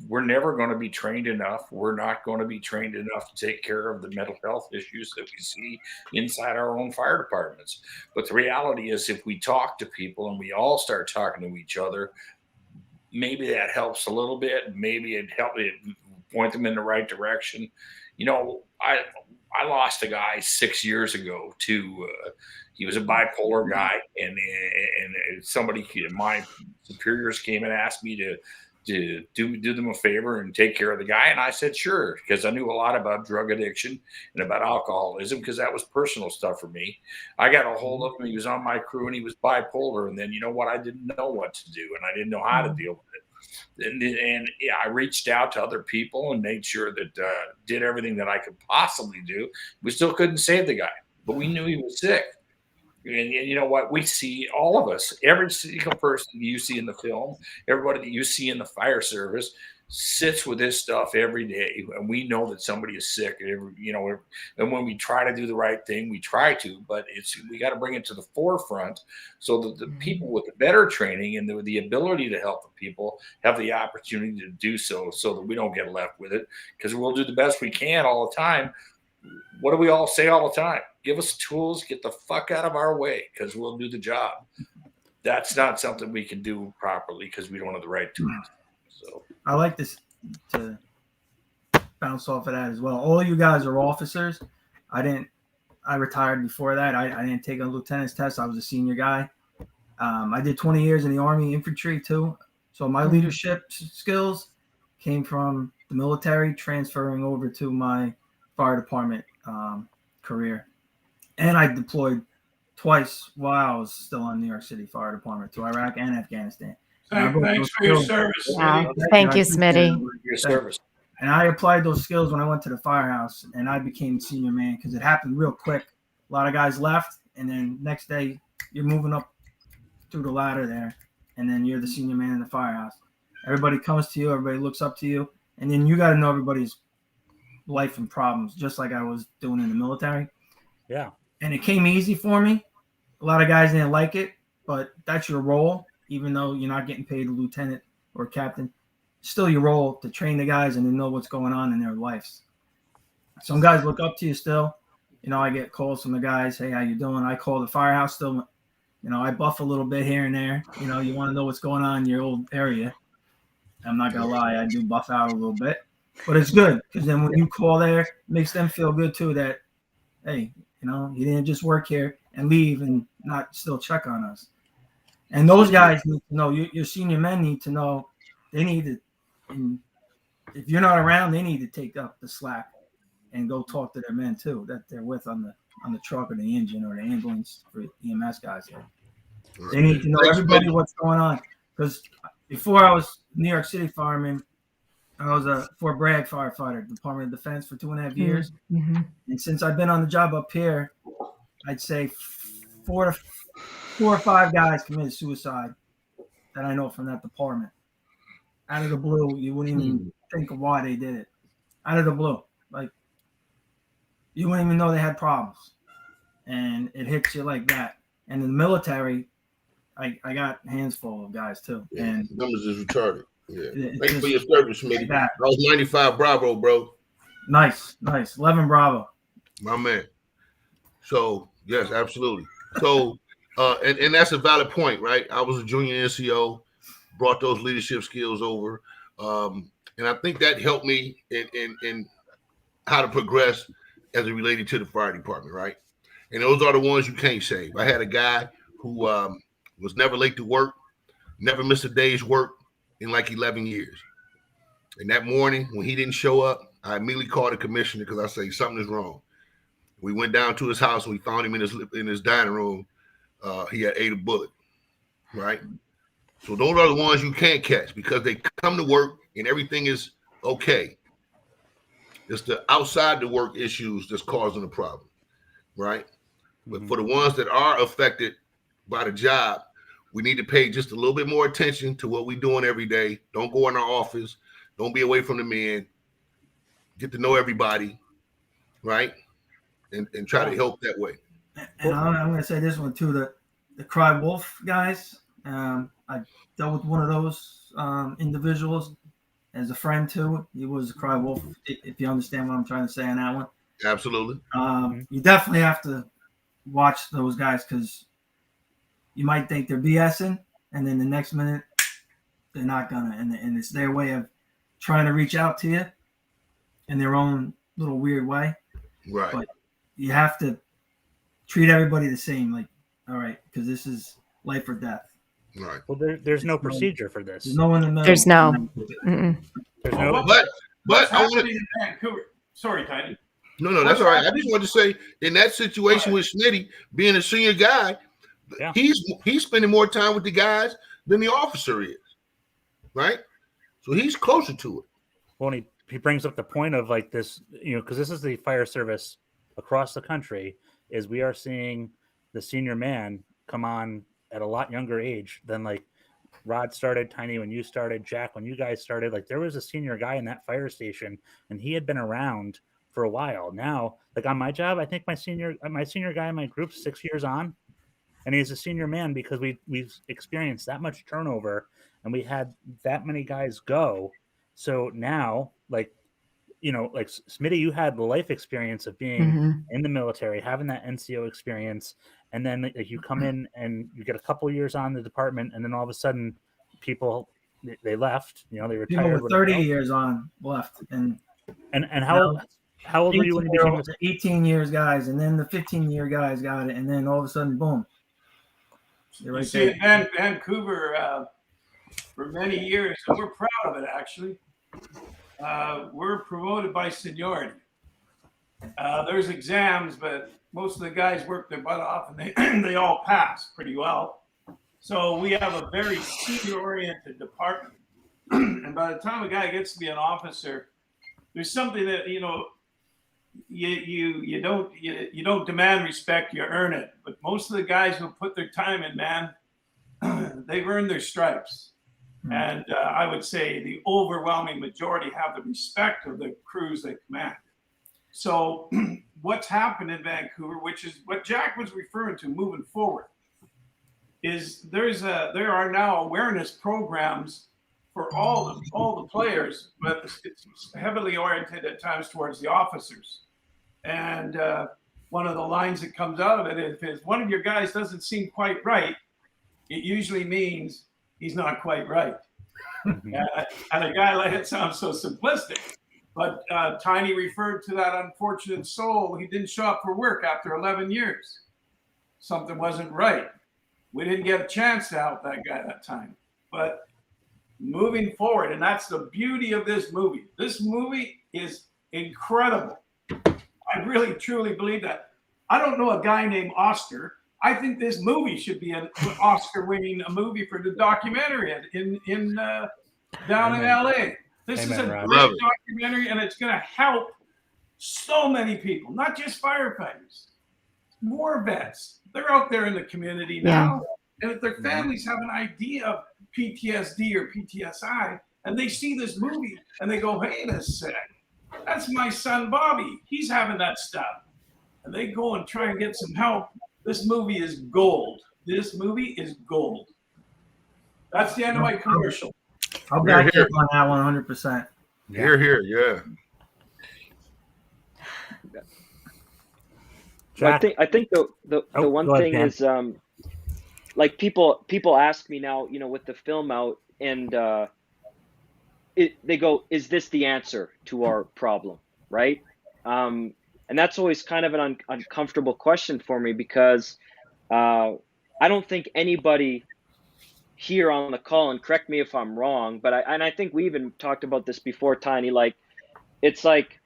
We're never going to be trained enough. We're not going to be trained enough to take care of the mental health issues that we see inside our own fire departments. But the reality is, if we talk to people and we all start talking to each other, maybe that helps a little bit. Maybe it point them in the right direction. I lost a guy 6 years ago to he was a bipolar guy, and somebody, my superiors, came and asked me to do them a favor and take care of the guy, and I said sure, because I knew a lot about drug addiction and about alcoholism, because that was personal stuff for me. I got a hold of him. He was on my crew and he was bipolar, and then you know what? I didn't know what to do, and I didn't know how to deal with it. And I reached out to other people and made sure that did everything that I could possibly do. We still couldn't save the guy, but we knew he was sick. And you know what? We see, all of us, every single person you see in the film, everybody that you see in the fire service sits with this stuff every day. And we know that somebody is sick. And when we try to do the right thing, we try to, but we got to bring it to the forefront so that the people with the better training and the ability to help the people have the opportunity to do so that we don't get left with it, because we'll do the best we can all the time. What do we all say all the time? Give us tools, get the fuck out of our way, because we'll do the job. That's not something we can do properly because we don't have the right tools. So I like this to bounce off of that as well. All you guys are officers. I retired before that. I didn't take a lieutenant's test. I was a senior guy. I did 20 years in the Army infantry too. So my leadership skills came from the military, transferring over to my fire department career. And I deployed twice while I was still on New York City Fire Department, to Iraq and Afghanistan. Thanks for your service, Yeah. Smitty. Thank you, Smitty. Your service. And I applied those skills when I went to the firehouse, and I became senior man because it happened real quick. A lot of guys left, and then next day you're moving up through the ladder there, and then you're the senior man in the firehouse. Everybody comes to you, everybody looks up to you, and then you got to know everybody's life and problems, just like I was doing in the military. Yeah. And it came easy for me. A lot of guys didn't like it, but that's your role, even though you're not getting paid a lieutenant or captain. Still your role to train the guys and to know what's going on in their lives. Some guys look up to you still. You know, I get calls from the guys, hey, how you doing? I call the firehouse still. You know, I buff a little bit here and there. You know, you want to know what's going on in your old area. I'm not going to lie, I do buff out a little bit. But it's good because then when you call there, it makes them feel good too that, hey, you know, you didn't just work here and leave and not still check on us. And those guys need to know, your senior men need to know, they need to, and if you're not around, they need to take up the slack and go talk to their men too that they're with on the truck or the engine or the ambulance for EMS guys. They need to know everybody what's going on. Because before I was New York City fireman, I was a Fort Bragg firefighter, Department of Defense for 2.5 years. Mm-hmm. And since I've been on the job up here, I'd say four or five guys committed suicide that I know from that department. Out of the blue, you wouldn't even think of why they did it. Out of the blue. Like, you wouldn't even know they had problems. And it hits you like that. And in the military, I got hands full of guys too. Yeah, and numbers is retarded. Yeah. It Thanks just, for your service, Smitty. That was 95 Bravo, bro. Nice. 11 Bravo. My man. So, yes, absolutely. So, and that's a valid point, right? I was a junior NCO, brought those leadership skills over. And I think that helped me in how to progress as it related to the fire department, right? And those are the ones you can't save. I had a guy who was never late to work, never missed a day's work in like 11 years. And that morning when he didn't show up, I immediately called the commissioner because I say something is wrong. We went down to his house and we found him in his dining room. He had ate a bullet, right? So those are the ones you can't catch because they come to work and everything is okay. It's the outside the work issues that's causing the problem, right? But for the ones that are affected by the job, we need to pay just a little bit more attention to what we're doing every day. Don't go in our office. Don't be away from the men. Get to know everybody, right? And try to help that way. And I'm going to say this one too, the Cry Wolf guys. I dealt with one of those individuals as a friend too. He was a Cry Wolf, if you understand what I'm trying to say on that one. Absolutely. You definitely have to watch those guys because you might think they're BSing, and then the next minute they're not gonna. And it's their way of trying to reach out to you in their own little weird way. Right. But you have to treat everybody the same. Like, all right, because this is life or death. Right. Well, there's no procedure for this. There's no one in the middle. There's no. There's no. But I want happening in Vancouver? Sorry, Tiny. No, that's all right. I just wanted to say in that situation with Smitty being a senior guy, he's spending more time with the guys than the officer is, right? So he's closer to it. Well, and he brings up the point of like this, because this is the fire service across the country, is we are seeing the senior man come on at a lot younger age than like Rod started, Tiny when you started, Jack when you guys started. Like there was a senior guy in that fire station, and he had been around for a while. Now, like on my job, I think my senior guy in my group 6 years on, and he's a senior man because we've experienced that much turnover and we had that many guys go. So now, like Smitty, you had the life experience of being in the military, having that NCO experience, and then like you come in and you get a couple years on the department, and then all of a sudden, people they left. They retired. People with 30 years on left, and how old were you when you became 18 years guys, and then the 15-year guys got it, and then all of a sudden, boom. You see, in Vancouver for many years, and we're proud of it actually. We're promoted by seniority. There's exams, but most of the guys work their butt off, and they all pass pretty well. So we have a very senior-oriented department. And by the time a guy gets to be an officer, there's something that, you know, you don't demand respect, you earn it. But most of the guys who put their time in, man, they've earned their stripes. And I would say the overwhelming majority have the respect of the crews they command. So what's happened in Vancouver, which is what Jack was referring to moving forward, is there are now awareness programs for all the players, but it's heavily oriented at times towards the officers. And one of the lines that comes out of it is, if one of your guys doesn't seem quite right, it usually means he's not quite right. And a guy like it sounds so simplistic, but Tiny referred to that unfortunate soul. He didn't show up for work after 11 years. Something wasn't right. We didn't get a chance to help that guy that time. But moving forward, and that's the beauty of this movie. This movie is incredible. I really, truly believe that. I don't know a guy named Oscar. I think this movie should be an Oscar-winning movie for the documentary down in LA. This is a great documentary, and it's going to help so many people, not just firefighters, war vets. They're out there in the community now, and if their families have an idea of PTSD or PTSI, and they see this movie, and they go, "Wait a sec, that's my son Bobby. He's having that stuff," and they go and try and get some help. This movie is gold. This movie is gold. That's the end of my commercial. I'll back you on that 100%. Here, yeah. I think the one thing is like people ask me now, you know, with the film out, and they go, "Is this the answer to our problem?" Right? And that's always kind of an uncomfortable question for me, because I don't think anybody here on the call, and correct me if I'm wrong, but I think we even talked about this before, Tiny, like it's like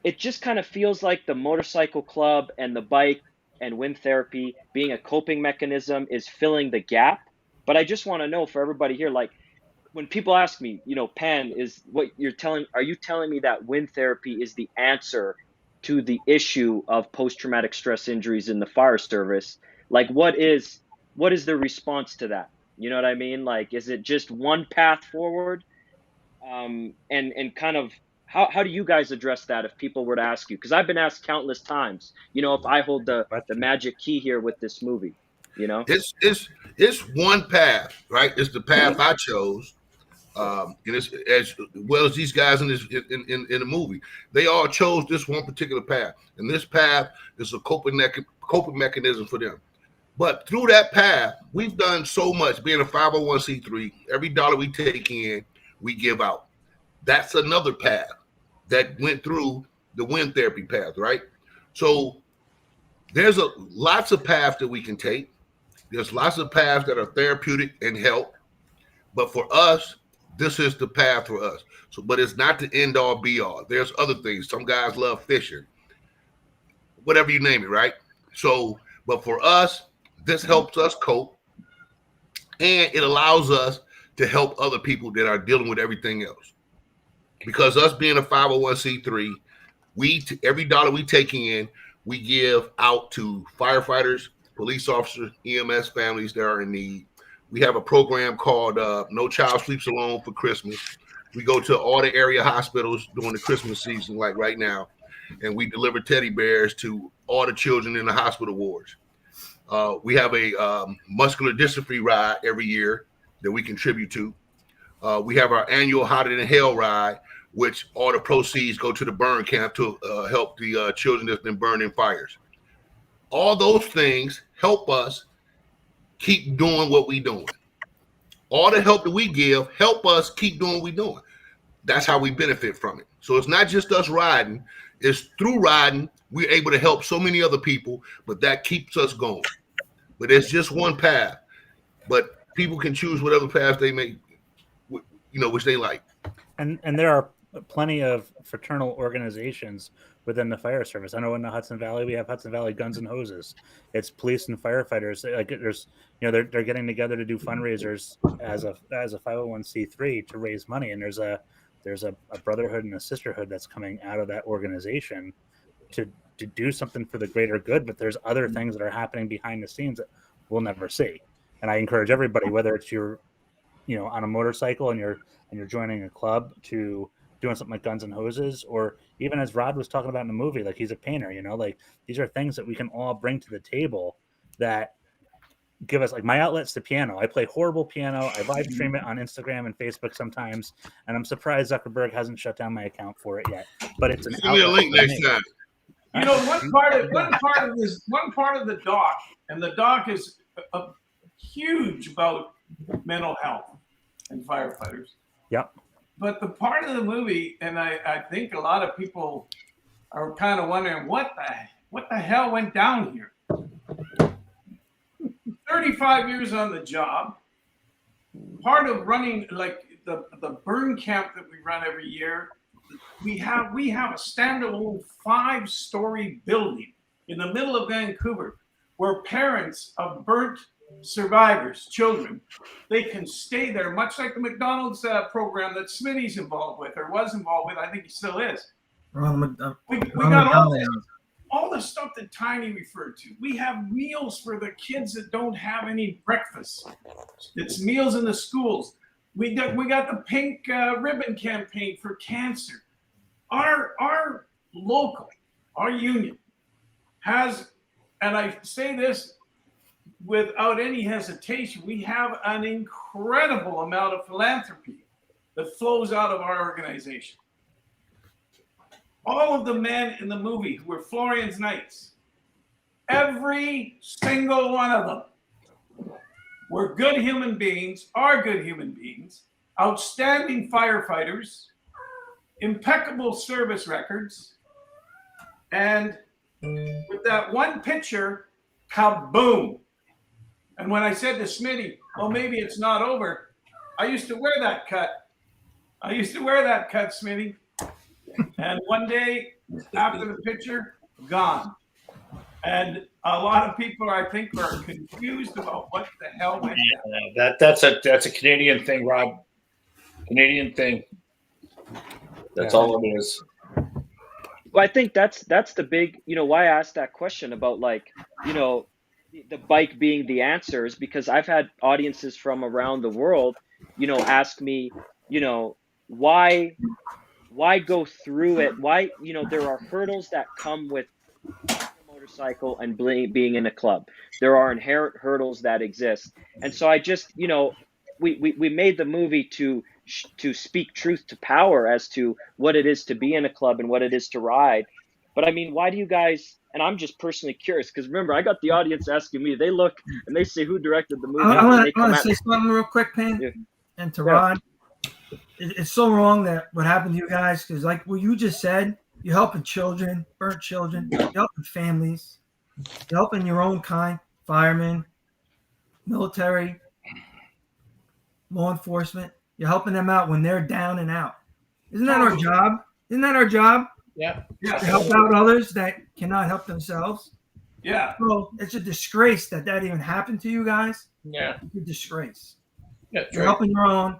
it just kind of feels like the motorcycle club and the bike and wind therapy being a coping mechanism is filling the gap. But I just want to know for everybody here, like when people ask me, you know, Pan, are you telling me that wind therapy is the answer to the issue of post-traumatic stress injuries in the fire service? Like, what is the response to that? You know what I mean? Like, is it just one path forward? And kind of how do you guys address that if people were to ask you? Because I've been asked countless times, you know, if I hold the magic key here with this movie, you know? It's one path, right? It's the path I chose. And it's as well as these guys in the movie, they all chose this one particular path, and this path is a coping mechanism for them. But through that path, we've done so much. Being a 501c3, every dollar we take in, we give out. That's another path that went through the wind therapy path, right? So there's lots of paths that we can take. There's lots of paths that are therapeutic and help, but for us, this is the path for us. So, but it's not the end all be all. There's other things. Some guys love fishing, whatever you name it, right? So, but for us, this helps us cope, and it allows us to help other people that are dealing with everything else. Because us being a 501c3, every dollar we take in, we give out to firefighters, police officers, EMS families that are in need. We have a program called No Child Sleeps Alone for Christmas. We go to all the area hospitals during the Christmas season, like right now, and we deliver teddy bears to all the children in the hospital wards. We have a muscular dystrophy ride every year that we contribute to. We have our annual Hotter Than Hell ride, which all the proceeds go to the burn camp to help the children that's been burned in fires. All those things help us keep doing what we're doing. All the help that we give help us keep doing what we're doing. That's how we benefit from it. So it's not just us riding. It's through riding, we're able to help so many other people, but that keeps us going. But it's just one path. But people can choose whatever path they make, which they like. And there are plenty of fraternal organizations within the fire service. I know in the Hudson Valley we have Hudson Valley Guns and Hoses. It's police and firefighters. Like there's, they're getting together to do fundraisers as a 501c3 to raise money, and there's a brotherhood and a sisterhood that's coming out of that organization to do something for the greater good. But there's other things that are happening behind the scenes that we'll never see. And I encourage everybody, whether it's you're, on a motorcycle and you're joining a club, to doing something like Guns and Hoses, or even as Rod was talking about in the movie, like he's a painter, like these are things that we can all bring to the table that give us, like, my outlet's the piano. I play horrible piano. I live stream it on Instagram and Facebook sometimes, and I'm surprised Zuckerberg hasn't shut down my account for it yet. But it's an Send me a link next time. One part of the doc, and the doc is huge about mental health and firefighters. Yep. But the part of the movie, and I think a lot of people are kind of wondering what the hell went down here. 35 years on the job. Part of running, like the burn camp that we run every year, we have a standalone 5-story building in the middle of Vancouver where parents of burnt survivors, children, they can stay there, much like the McDonald's program that Smitty's involved with, or was involved with. I think he still is. We got all the stuff that Tiny referred to. We have meals for the kids that don't have any breakfast. It's meals in the schools. We got the pink ribbon campaign for cancer. Our local, our union has, and I say this without any hesitation, we have an incredible amount of philanthropy that flows out of our organization. All of the men in the movie who were Florian's Knights, every single one of them were good human beings, are good human beings, outstanding firefighters, impeccable service records, and with that one picture, kaboom. And when I said to Smitty, well, maybe it's not over, I used to wear that cut. Smitty. And one day after the picture, gone. And a lot of people, I think, are confused about what the hell went down. That's a Canadian thing, Rob. Canadian thing. That's all it is. Well, I think that's the big, why I asked that question about, like, the bike being the answer is because I've had audiences from around the world, ask me, why go through it? Why, there are hurdles that come with a motorcycle and being in a club. There are inherent hurdles that exist. And so I just, we made the movie to speak truth to power as to what it is to be in a club and what it is to ride. But I mean, why do you guys, and I'm just personally curious, because remember, I got the audience asking me, they look and they say who directed the movie. I want to say something real quick, Payne, and to Rod. It's so wrong that what happened to you guys, because like what you just said, you're helping children, burnt children, you're helping families, you're helping your own kind, firemen, military, law enforcement. You're helping them out when they're down and out. Isn't that our job? Yeah. To help out others that cannot help themselves. Yeah. So it's a disgrace that even happened to you guys. Yeah. It's a disgrace. Yeah, you're helping your own,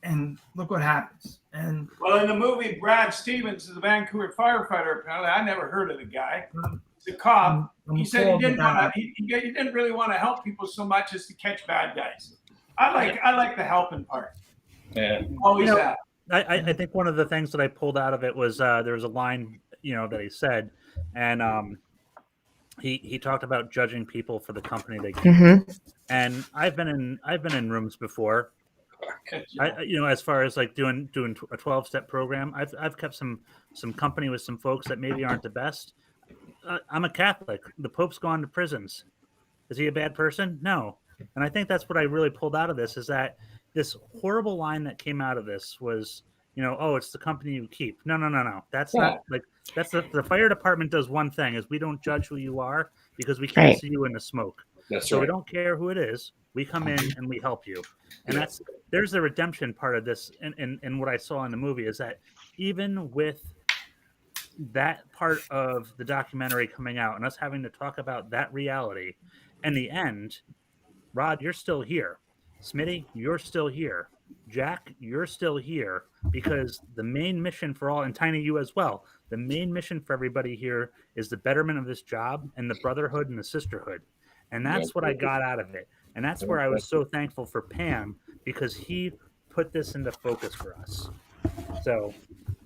and look what happens. And well, in the movie, Brad Stevens is a Vancouver firefighter. Apparently, I never heard of the guy. He's a cop. He said he didn't really want to help people so much as to catch bad guys. I like the helping part. Yeah. Always have. I think one of the things that I pulled out of it was there was a line, that he said, and he talked about judging people for the company they keep. Mm-hmm. And I've been in rooms before. As far as like doing a 12-step program, I've kept some company with some folks that maybe aren't the best. I'm a Catholic. The Pope's gone to prisons. Is he a bad person? No. And I think that's what I really pulled out of this, is that this horrible line that came out of this was, oh, it's the company you keep. No. That's not like, that's the fire department does one thing, is we don't judge who you are because we can't see you in the smoke. That's so right. We don't care who it is. We come in and we help you. And there's the redemption part of this. And what I saw in the movie is that even with that part of the documentary coming out and us having to talk about that reality, in the end, Rod, you're still here. Smitty, you're still here. Jack, you're still here because the main mission for all, and Tiny, you as well, the main mission for everybody here is the betterment of this job and the brotherhood and the sisterhood. And that's what I got out of it. And that's where I was so thankful for Pam because he put this into focus for us. So,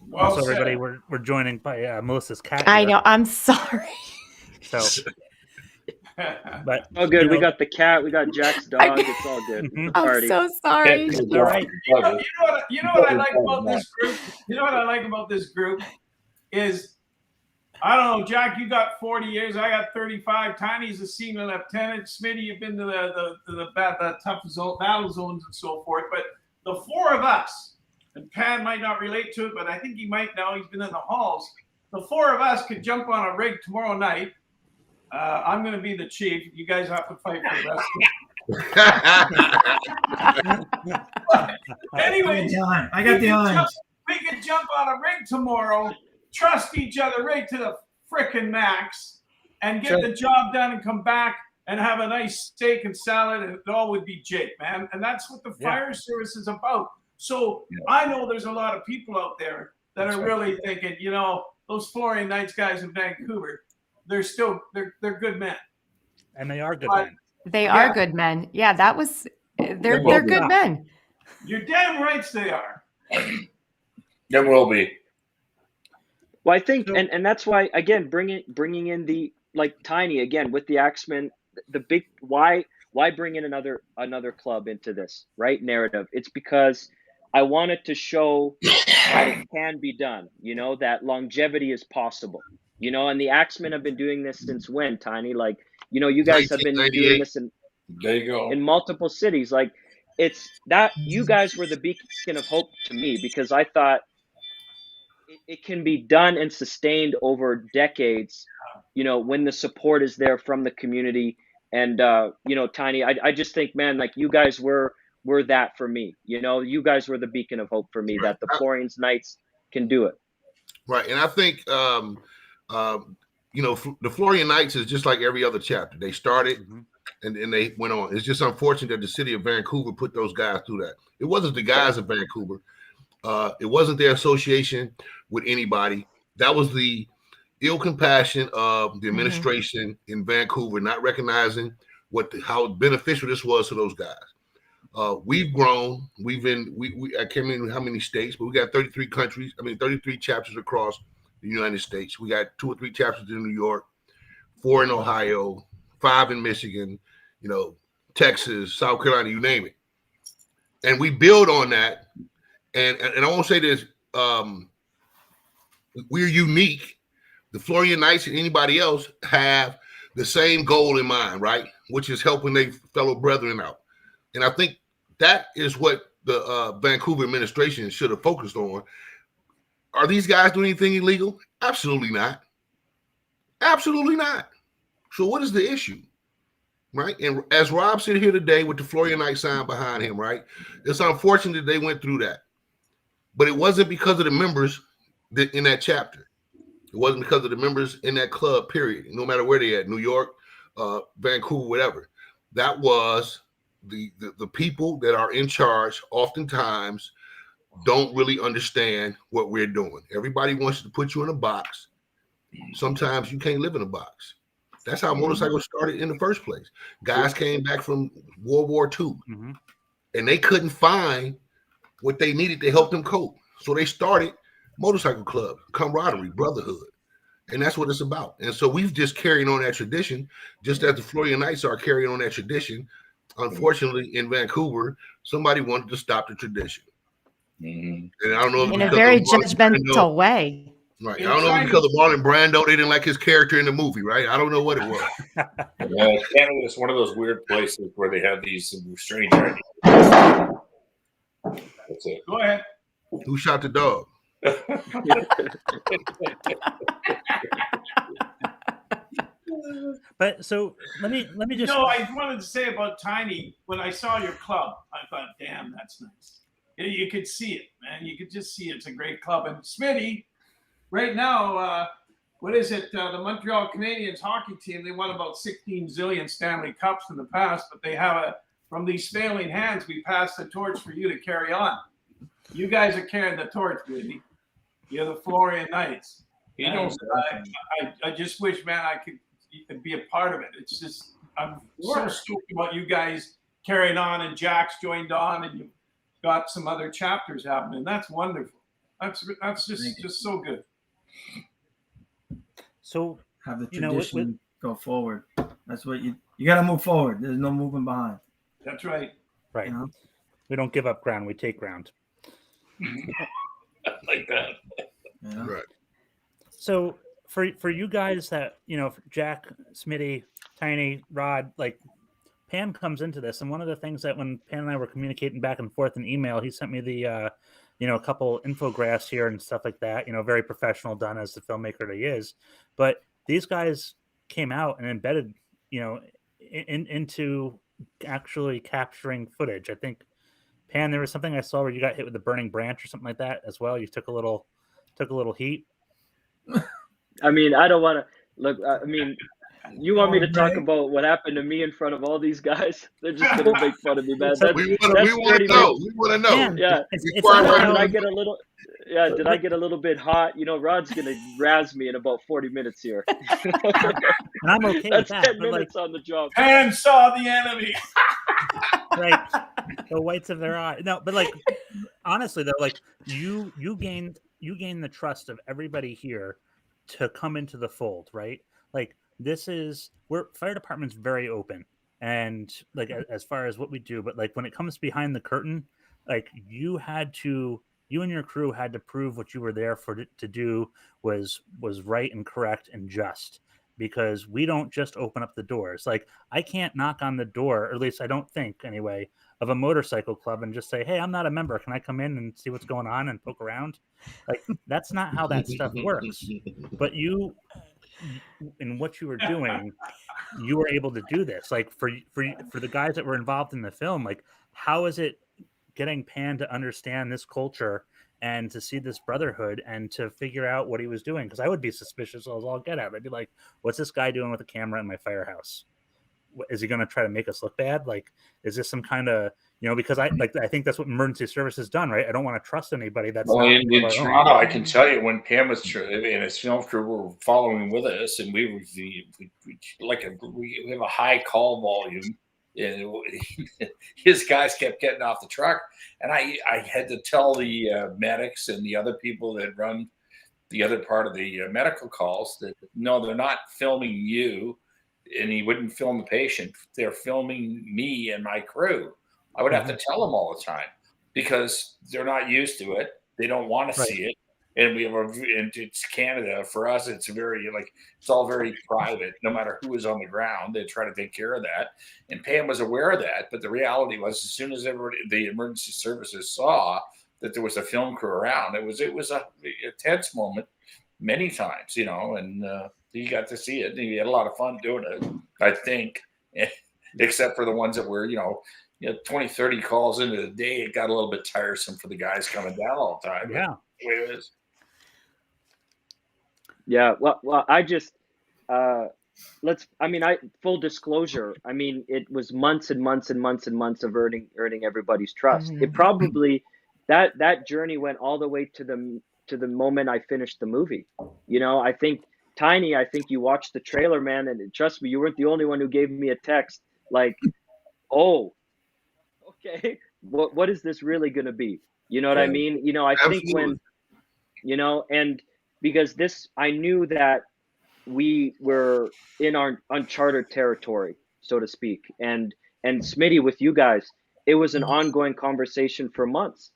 Well also, said. everybody, we're joining by Melissa's cat. I here. know. I'm sorry. So, but Oh, good. you know, We got the cat. We got Jack's dog. It's all good. Mhm. I'm Party. so sorry. It's all right. You know what I like about this group? You know what I like about this group is, I don't know, Jack, you got 40 years. I got 35. Tiny's a senior lieutenant. Smitty, you've been to the tough battle zones and so forth. But the four of us, and Pan might not relate to it, but I think he might now. He's been in the halls. The four of us could jump on a rig tomorrow night. I'm going to be the chief. You guys have to fight for the rest. Anyways, I got the line. We could jump on a rig tomorrow, trust each other right to the frickin' max, and get the job done and come back and have a nice steak and salad, and it all would be Jake, man. And that's what the fire service is about. So I know there's a lot of people out there that are really thinking, you know, those Florian Knights guys in Vancouver, they're good men. And they are good men. They are good men. Yeah, that was they're good men. You're damn right they are. There will be. Well, I think, and that's why, again, bringing in the, like, Tiny again with the Axemen, the big why bring in another club into this narrative? It's because I wanted to show that it can be done. You know, that longevity is possible. You know, and the Axemen have been doing this since when, Tiny? Like, you know, you guys have been doing this there you go. in multiple cities. Like, it's that you guys were the beacon of hope to me because I thought it can be done and sustained over decades, you know, when the support is there from the community. And, you know, Tiny, I just think, man, like you guys were that for me. You know, you guys were the beacon of hope for me that the Florian Knights can do it. Right. And I think, you know, the Florian Knights is just like every other chapter. They started and they went on. It's just unfortunate that the city of Vancouver put those guys through that. It wasn't the guys of Vancouver. It wasn't their association with anybody. That was the ill compassion of the administration in Vancouver, not recognizing how beneficial this was to those guys. We've grown. I can't remember how many states, but we got 33 countries. 33 chapters across the United States. We got 2 or 3 chapters in New York, 4 in Ohio, 5 in Michigan, you know, Texas, South Carolina, you name it. And we build on that. And I won't say this, we're unique. The Florian Knights and anybody else have the same goal in mind, right? Which is helping their fellow brethren out. And I think that is what the Vancouver administration should have focused on. Are these guys doing anything illegal? Absolutely not. Absolutely not. So what is the issue? Right? And as Rob said here today with the Florian Knight sign behind him, right? It's unfortunate they went through that. But it wasn't because of the members in that chapter. It wasn't because of the members in that club, period. No matter where they at, New York, Vancouver, whatever. That was the people that are in charge oftentimes don't really understand what we're doing. Everybody wants to put you in a box. Sometimes you can't live in a box. That's how motorcycles started in the first place. Guys came back from World War II, and they couldn't find what they needed to help them cope. So they started motorcycle clubs, camaraderie, brotherhood. And that's what it's about. And so we've just carried on that tradition, just as the Florian Knights are carrying on that tradition. Unfortunately, in Vancouver, somebody wanted to stop the tradition. And I don't know if in a very judgmental way. Right. I don't know if because of Marlon Brando, they didn't like his character in the movie, right? I don't know what it was. Canada is one of those weird places where they have these strange ideas. That's it. Go ahead. Who shot the dog? But so let me just. No, I wanted to say about Tiny. When I saw your club, I thought, "Damn, that's nice." You could see it, man. You could just see it's a great club. And Smitty, right now, what is it? The Montreal Canadiens hockey team, they won about 16 zillion Stanley Cups in the past, but they have from these failing hands, we pass the torch for you to carry on. You guys are carrying the torch, baby. You're the Florian Knights. He knows I just wish, man, I could be a part of it. It's just, I'm so stoked about you guys carrying on, and Jack's joined on, and you've got some other chapters happening. That's wonderful. That's just so good. So have the tradition go forward. That's what you got to move forward. There's no moving behind. That's right. Right. You know? We don't give up ground. We take ground. Like that. Yeah. Right. So for you guys that, Jack, Smitty, Tiny, Rod, like Pam comes into this. And one of the things that when Pam and I were communicating back and forth in email, he sent me the, a couple infographs here and stuff like that, very professional done as the filmmaker that he is. But these guys came out and embedded, into actually capturing footage. I think, Pam, there was something I saw where you got hit with a burning branch or something like that as well. You took a little heat. I mean, I don't want to look. I mean, you want me to talk about what happened to me in front of all these guys? They're just going to make fun of me, man. We want to know. We want to know. Man, yeah. Did I get a little? Yeah. Did I get a little bit hot? Rod's going to razz me in about 40 minutes here. And I'm okay That's with that. 10 minutes on the job. And saw the enemy. Right. The whites of their eye. No, but like honestly though, like you gained the trust of everybody here to come into the fold, right? Like we're fire department's very open and like as far as what we do, but like when it comes behind the curtain, like you and your crew had to prove what you were there to do was right and correct and just. Because we don't just open up the doors. Like I can't knock on the door, or at least I don't think anyway, of a motorcycle club and just say, "Hey, I'm not a member. Can I come in and see what's going on and poke around?" Like that's not how that stuff works. But you, in what you were doing, you were able to do this. Like for the guys that were involved in the film, like how is it getting Pan to understand this culture and to see this brotherhood and to figure out what he was doing? Because I would be suspicious as all get at. I'd be like, what's this guy doing with a camera in my firehouse? Is he going to try to make us look bad? Like, is this some kind of, because I think that's what emergency services done, right? I don't want to trust anybody that's in Toronto. I can tell you when Pam was and his film crew were following with us, and we have a high call volume. And his guys kept getting off the truck, and I had to tell the medics and the other people that run the other part of the medical calls that no, they're not filming you, and he wouldn't film the patient. They're filming me and my crew. I would have to tell them all the time because they're not used to it. They don't want to see it. And it's Canada. For us, it's it's all very private. No matter who is on the ground, they try to take care of that. And Pam was aware of that. But the reality was, as soon as the emergency services saw that there was a film crew around, it was a tense moment many times, and he got to see it. And he had a lot of fun doing it, I think, except for the ones that were, 20, 30 calls into the day. It got a little bit tiresome for the guys coming down all the time. Yeah. The way it is. Yeah, well, I just full disclosure. I mean, it was months and months and months and months of earning everybody's trust. Mhm. It probably that journey went all the way to the moment I finished the movie. I think Tiny, you watched the trailer, man, and trust me, you weren't the only one who gave me a text like, "Oh, okay, what is this really going to be?" You know what I mean? I think when, and because I knew that we were in our uncharted territory, so to speak. And Smitty, with you guys, it was an ongoing conversation for months,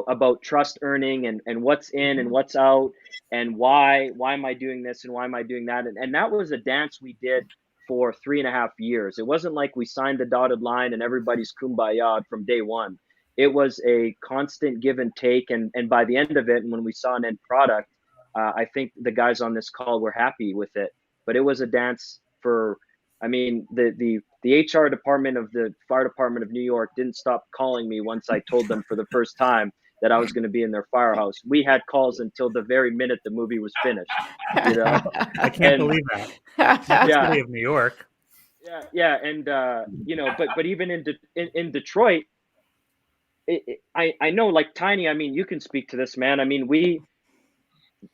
about trust earning and what's in and what's out and why am I doing this and why am I doing that? And that was a dance we did for 3.5 years. It wasn't like we signed the dotted line and everybody's kumbaya from day one. It was a constant give and take. And by the end of it, and when we saw an end product, I think the guys on this call were happy with it. But it was a dance for, the HR department of the fire department of New York didn't stop calling me once I told them for the first time, that I was going to be in their firehouse. We had calls until the very minute the movie was finished. You know, I can't believe that. That's Yeah. the city of New York. Yeah, and you know, but even in Detroit, I know, like Tiny. I mean, you can speak to this, man. I mean,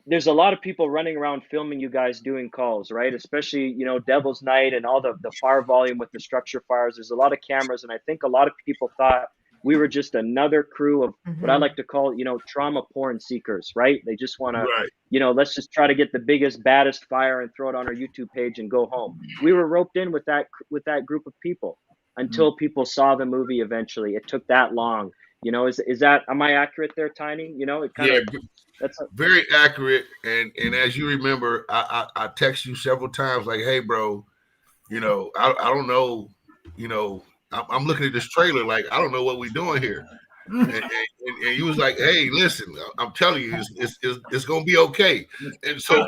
there's a lot of people running around filming you guys doing calls, right? Especially, you know, Devil's Night and all the fire volume with the structure fires. There's a lot of cameras, and I think a lot of people thought we were just another crew of what I like to call, you know, trauma porn seekers, right? They just want to, you know, let's just try to get the biggest, baddest fire and throw it on our YouTube page and go home. We were roped in with that group of people until people saw the movie. Eventually, it took that long. You know, is that, am I accurate there, Tiny? You know, it kind of, that's very accurate. And as you remember, I text you several times like, hey, bro, you know, I don't know, you know, I'm looking at this trailer like, I don't know what we're doing here. And you was like, hey, listen, I'm telling you, it's going to be okay. And so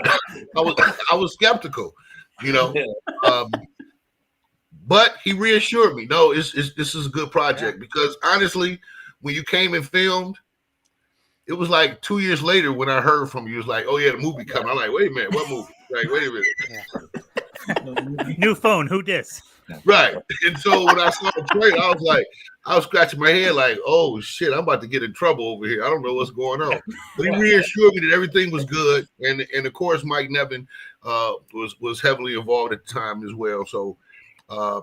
I was skeptical, you know, but he reassured me, no, this is a good project, because honestly, when you came and filmed, it was like 2 years later when I heard from you, it was like, oh yeah, the movie coming. I'm like, wait a minute, what movie? Like, wait a minute. New phone, who dis? Right. And so when I saw the trailer, I was scratching my head like, oh shit, I'm about to get in trouble over here. I don't know what's going on. But he reassured me that everything was good. And of course, Mike Nevin was heavily involved at the time as well. So I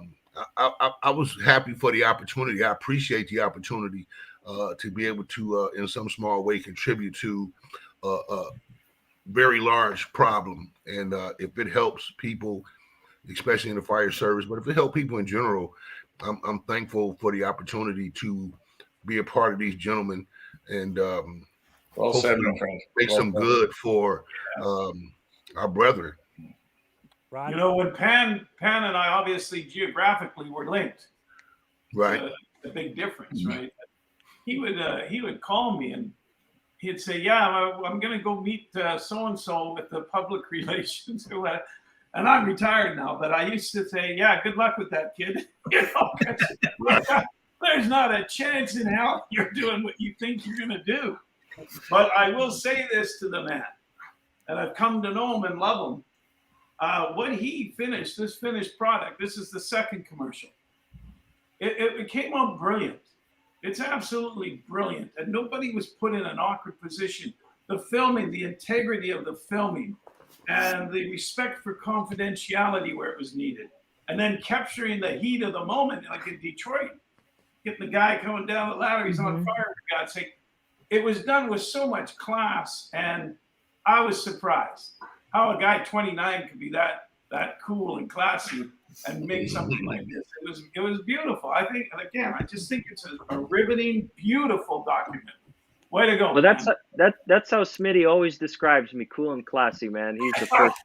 was happy for the opportunity. I appreciate the opportunity to be able to, in some small way, contribute to a very large problem. And if it helps people, especially in the fire service, but if it helps people in general, I'm thankful for the opportunity to be a part of these gentlemen and Well said, hopefully my friend. make Well some said. good for our brethren. You know, when Pan and I obviously geographically were linked, Right. The big difference, right? He would call me and he'd say, "Yeah, I'm going to go meet so and so with the public relations." And I'm retired now, but I used to say, "Yeah, good luck with that, kid." You know, there's not a chance in hell you're doing what you think you're going to do. But I will say this to the man, and I've come to know him and love him. When he finished this finished product, this is the second commercial. It came out brilliant. It's absolutely brilliant, and nobody was put in an awkward position. The filming, the integrity of the filming, and the respect for confidentiality where it was needed, and then capturing the heat of the moment, like in Detroit, getting the guy coming down the ladder, he's on fire, for God's sake. It was done with so much class, and I was surprised how a guy 29 could be that cool and classy and make something like this. It was beautiful. I think, and again, I just think it's a riveting, beautiful document. Way to go. Well, that's how Smitty always describes me, cool and classy, man. He's the first.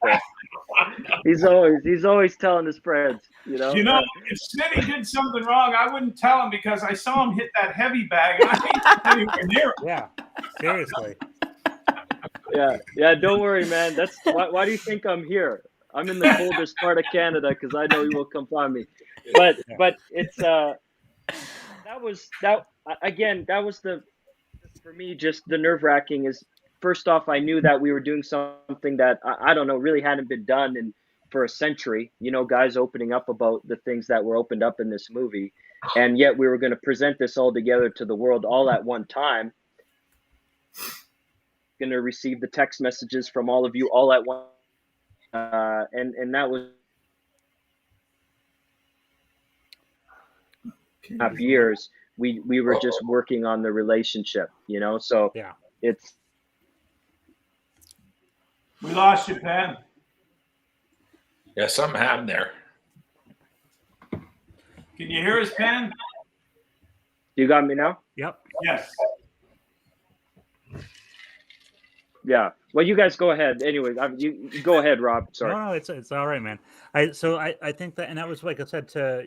He's always telling his friends, you know. You know, if Smitty did something wrong, I wouldn't tell him because I saw him hit that heavy bag and I ain't anywhere near him. Yeah, seriously. Yeah. Don't worry, man. That's why do you think I'm here? I'm in the coldest part of Canada because I know he will come find me. But it's that was the, for me, just the nerve-wracking is, first off, I knew that we were doing something that I don't know, really hadn't been done for a century. You know, guys opening up about the things that were opened up in this movie, and yet we were going to present this all together to the world all at one time. Going to receive the text messages from all of you all at once. And that was half years. We were just working on the relationship, you know. So yeah, it's. We lost you, Pan. Yeah, something happened there. Can you hear us, Pan? You got me now? Yep. Yes. Yeah. Well, you guys go ahead. Anyway, you go ahead, Rob. Sorry. No, it's all right, man. I think that, and that was like I said to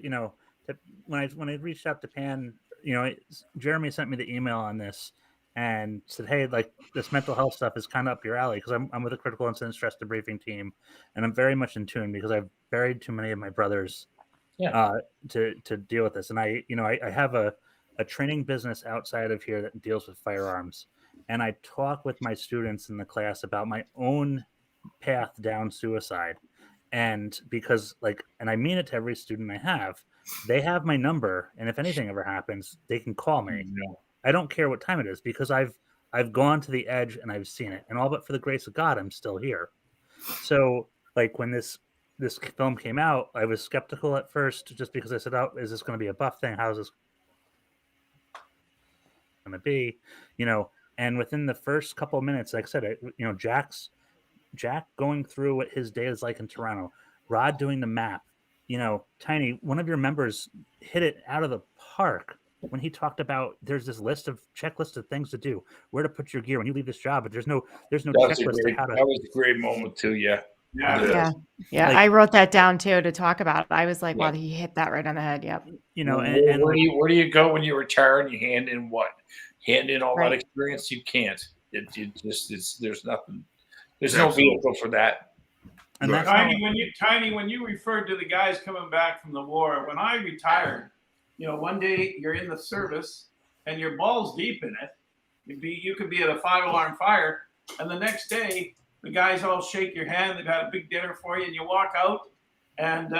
when I reached out to Pan, you know, Jeremy sent me the email on this and said, hey, like this mental health stuff is kind of up your alley because I'm with a critical incident stress debriefing team, and I'm very much in tune because I've buried too many of my brothers to deal with this, and I have a a training business outside of here that deals with firearms, and I talk with my students in the class about my own path down suicide. And because and I mean it to every student I have, they have my number, and if anything ever happens, they can call me. I don't care what time it is, because I've gone to the edge and I've seen it, and all but for the grace of God, I'm still here. So when this film came out, I was skeptical at first, just because I said, "Oh, is this going to be a buff thing? How's this going to be?" And within the first couple of minutes, like I said, Jack going through what his day is like in Toronto, Rod doing the map, Tiny, one of your members hit it out of the park when he talked about there's this checklist of things to do, where to put your gear when you leave this job, but there's no checklist of how to. That was a great moment too. Yeah. Yeah. I wrote that down too to talk about. I was like, wow, he hit that right on the head. Yep. Where do you go when you retire and you hand in what? Hand in all that experience? You can't. There's nothing. There's no vehicle for that. And that's Tiny, when you referred to the guys coming back from the war, when I retired, one day you're in the service and you're balls deep in it. You could be at a 5-alarm fire, and the next day the guys all shake your hand. They've had a big dinner for you, and you walk out, and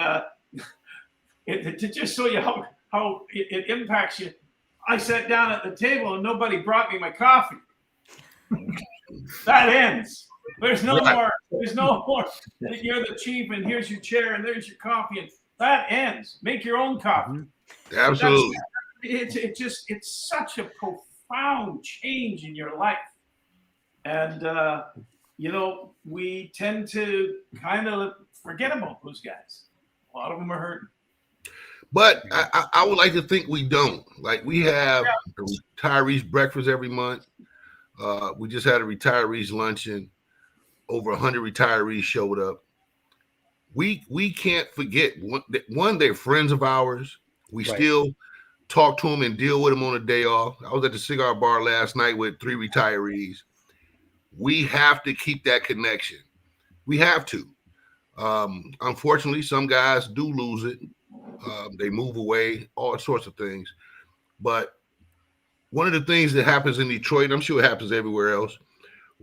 to just show you how it impacts you, I sat down at the table and nobody brought me my coffee. That ends. There's no more. There's no more. You're the chief, and here's your chair, and there's your coffee, and that ends. Make your own coffee. Absolutely. It's such a profound change in your life, and we tend to kind of forget about those guys. A lot of them are hurting. But I would like to think we don't. Like, we have a retirees breakfast every month. We just had a retirees luncheon. Over 100 retirees showed up. We can't forget, one, they're friends of ours. We still talk to them and deal with them on a day off. I was at the cigar bar last night with 3 retirees. We have to keep that connection. We have to. Unfortunately, some guys do lose it. They move away, all sorts of things. But one of the things that happens in Detroit, and I'm sure it happens everywhere else,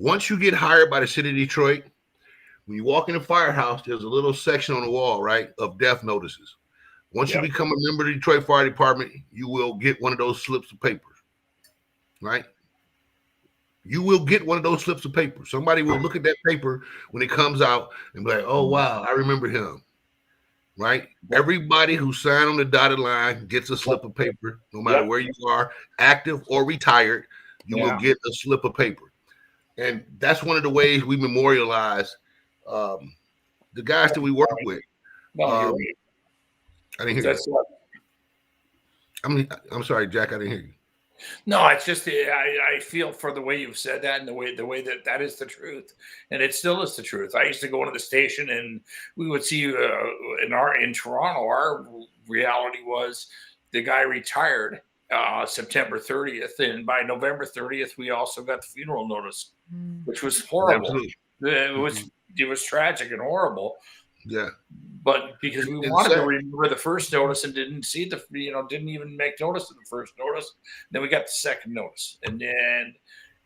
once you get hired by the city of Detroit, when you walk in the firehouse, there's a little section on the wall, right, of death notices. Once you become a member of the Detroit Fire Department, you will get one of those slips of paper, right? You will get one of those slips of paper. Somebody will look at that paper when it comes out and be like, oh, wow, I remember him, right? Everybody who signed on the dotted line gets a slip of paper, no matter where you are, active or retired, you will get a slip of paper. And that's one of the ways we memorialize the guys that we work with. I didn't hear you. I'm sorry, Jack, I didn't hear you. No, it's just I feel for the way you've said that, and the way that is the truth, and it still is the truth. I used to go into the station, and we would see in Toronto. Our reality was the guy retired September 30th, and by November 30th, we also got the funeral notice, which was horrible. Absolutely. It was tragic and horrible. Yeah. But because we wanted to remember the first notice and didn't see didn't even make notice of the first notice. Then we got the second notice, and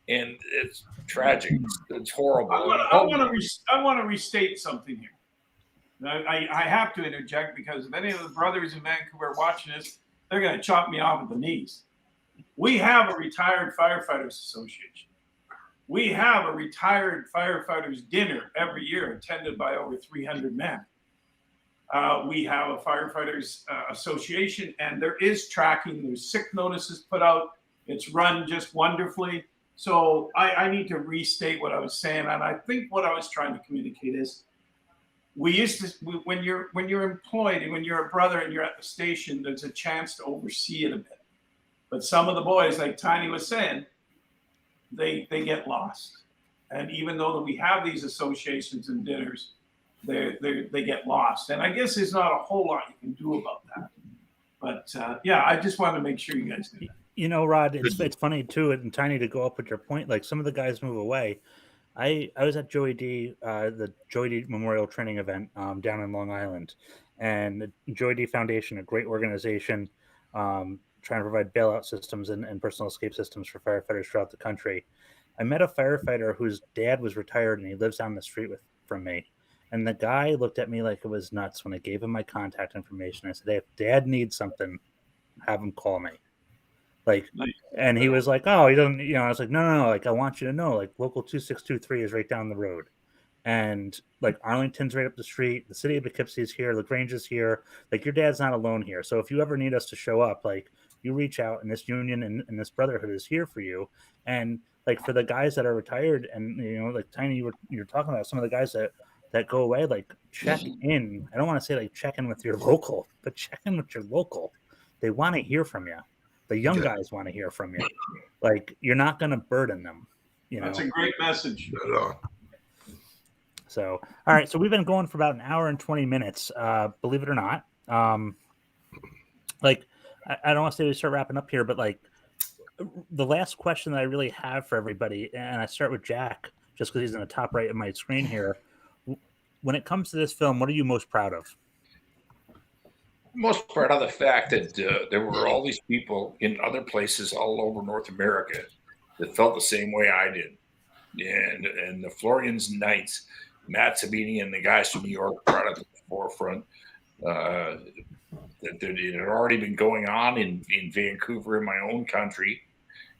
it's tragic. It's horrible. I want to restate something here. I have to interject, because if any of the brothers in Vancouver are watching this, they're going to chop me off at the knees. We have a retired firefighters association. We have a retired firefighters dinner every year, attended by over 300 men. We have a firefighters association, and there is tracking. There's sick notices put out. It's run just wonderfully. So I need to restate what I was saying, and I think what I was trying to communicate is, when you're employed and when you're a brother and you're at the station, there's a chance to oversee it a bit. But some of the boys, like Tiny was saying, they get lost. And even though that we have these associations and dinners, they get lost. And I guess there's not a whole lot you can do about that. But I just wanted to make sure you guys knew that. Rod, it's funny too, and Tiny, to go up with your point, like some of the guys move away. I was at Joey D, the Joey D Memorial Training event down in Long Island, and the Joey D Foundation, a great organization. trying to provide bailout systems and personal escape systems for firefighters throughout the country. I met a firefighter whose dad was retired and he lives down the street from me. And the guy looked at me like it was nuts when I gave him my contact information. I said, hey, if dad needs something, have him call me. Like, and he was like, oh, he doesn't, I was like, no, like, I want you to know, like, local 2623 is right down the road. And like Arlington's right up the street, the city of Poughkeepsie is here, LaGrange is here. Like, your dad's not alone here. So if you ever need us to show up, like, you reach out, and this union and this brotherhood is here for you. And like, for the guys that are retired, and like Tiny, you're talking about some of the guys that go away, like, check in. I don't want to say like check in with your local, but check in with your local. They want to hear from you. The young guys want to hear from you. Like, you're not going to burden them. That's a great message. So, all right. So we've been going for about an hour and 20 minutes, believe it or not. Like, I don't want to say we start wrapping up here, but like the last question that I really have for everybody, and I start with Jack, just because he's in the top right of my screen here. When it comes to this film, what are you most proud of? Most proud of the fact that there were all these people in other places all over North America that felt the same way I did. And the Florian's Knights, Matt Sabini and the guys from New York brought it to the forefront. That it had already been going on in Vancouver, in my own country,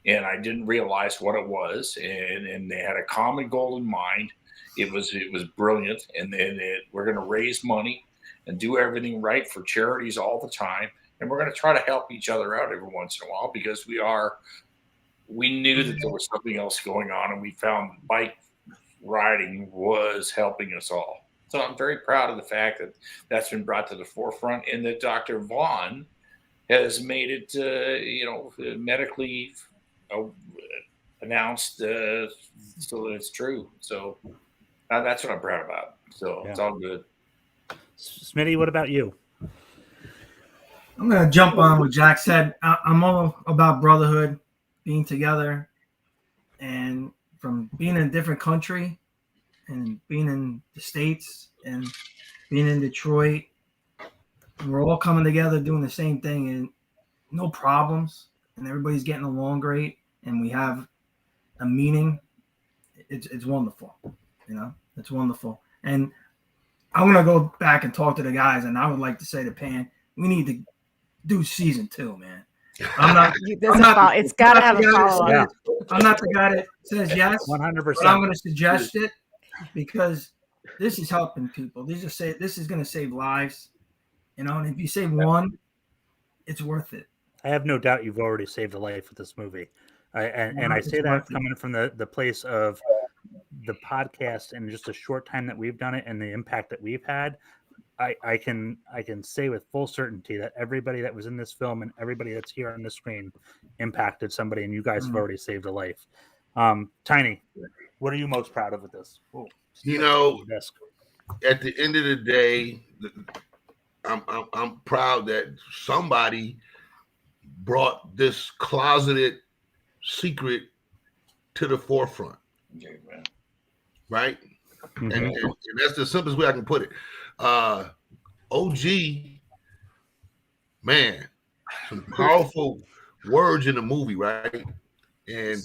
and I didn't realize what it was. And they had a common goal in mind. It was brilliant. And then we're going to raise money and do everything right for charities all the time. And we're going to try to help each other out every once in a while, because we knew that there was something else going on, and we found bike riding was helping us all. So I'm very proud of the fact that that's been brought to the forefront, and that Dr. Vaughn has made it, medically announced so that it's true. So that's what I'm proud about. So It's all good. Smitty, what about you? I'm going to jump on what Jack said. I'm all about brotherhood, being together, and from being in a different country and being in the States and being in Detroit, and we're all coming together doing the same thing, and no problems, and everybody's getting along great, and we have a meaning. It's wonderful. It's wonderful. And I'm going to go back and talk to the guys, and I would like to say to Pan, we need to do season 2, man. It's got to have a follow-up. I'm not the guy that says yes, 100%. but I'm going to suggest it, because this is helping people. This is going to save lives, and if you save one, it's worth it. I have no doubt you've already saved a life with this movie. And I say that coming from the place of the podcast and just a short time that we've done it and the impact that we've had. I can say with full certainty that everybody that was in this film and everybody that's here on the screen impacted somebody, and you guys have already saved a life. Tiny, what are you most proud of with this? Oh, at the end of the day, I'm proud that somebody brought this closeted secret to the forefront. Right? Mm-hmm. And that's the simplest way I can put it. OG, man, some powerful words in the movie, right? And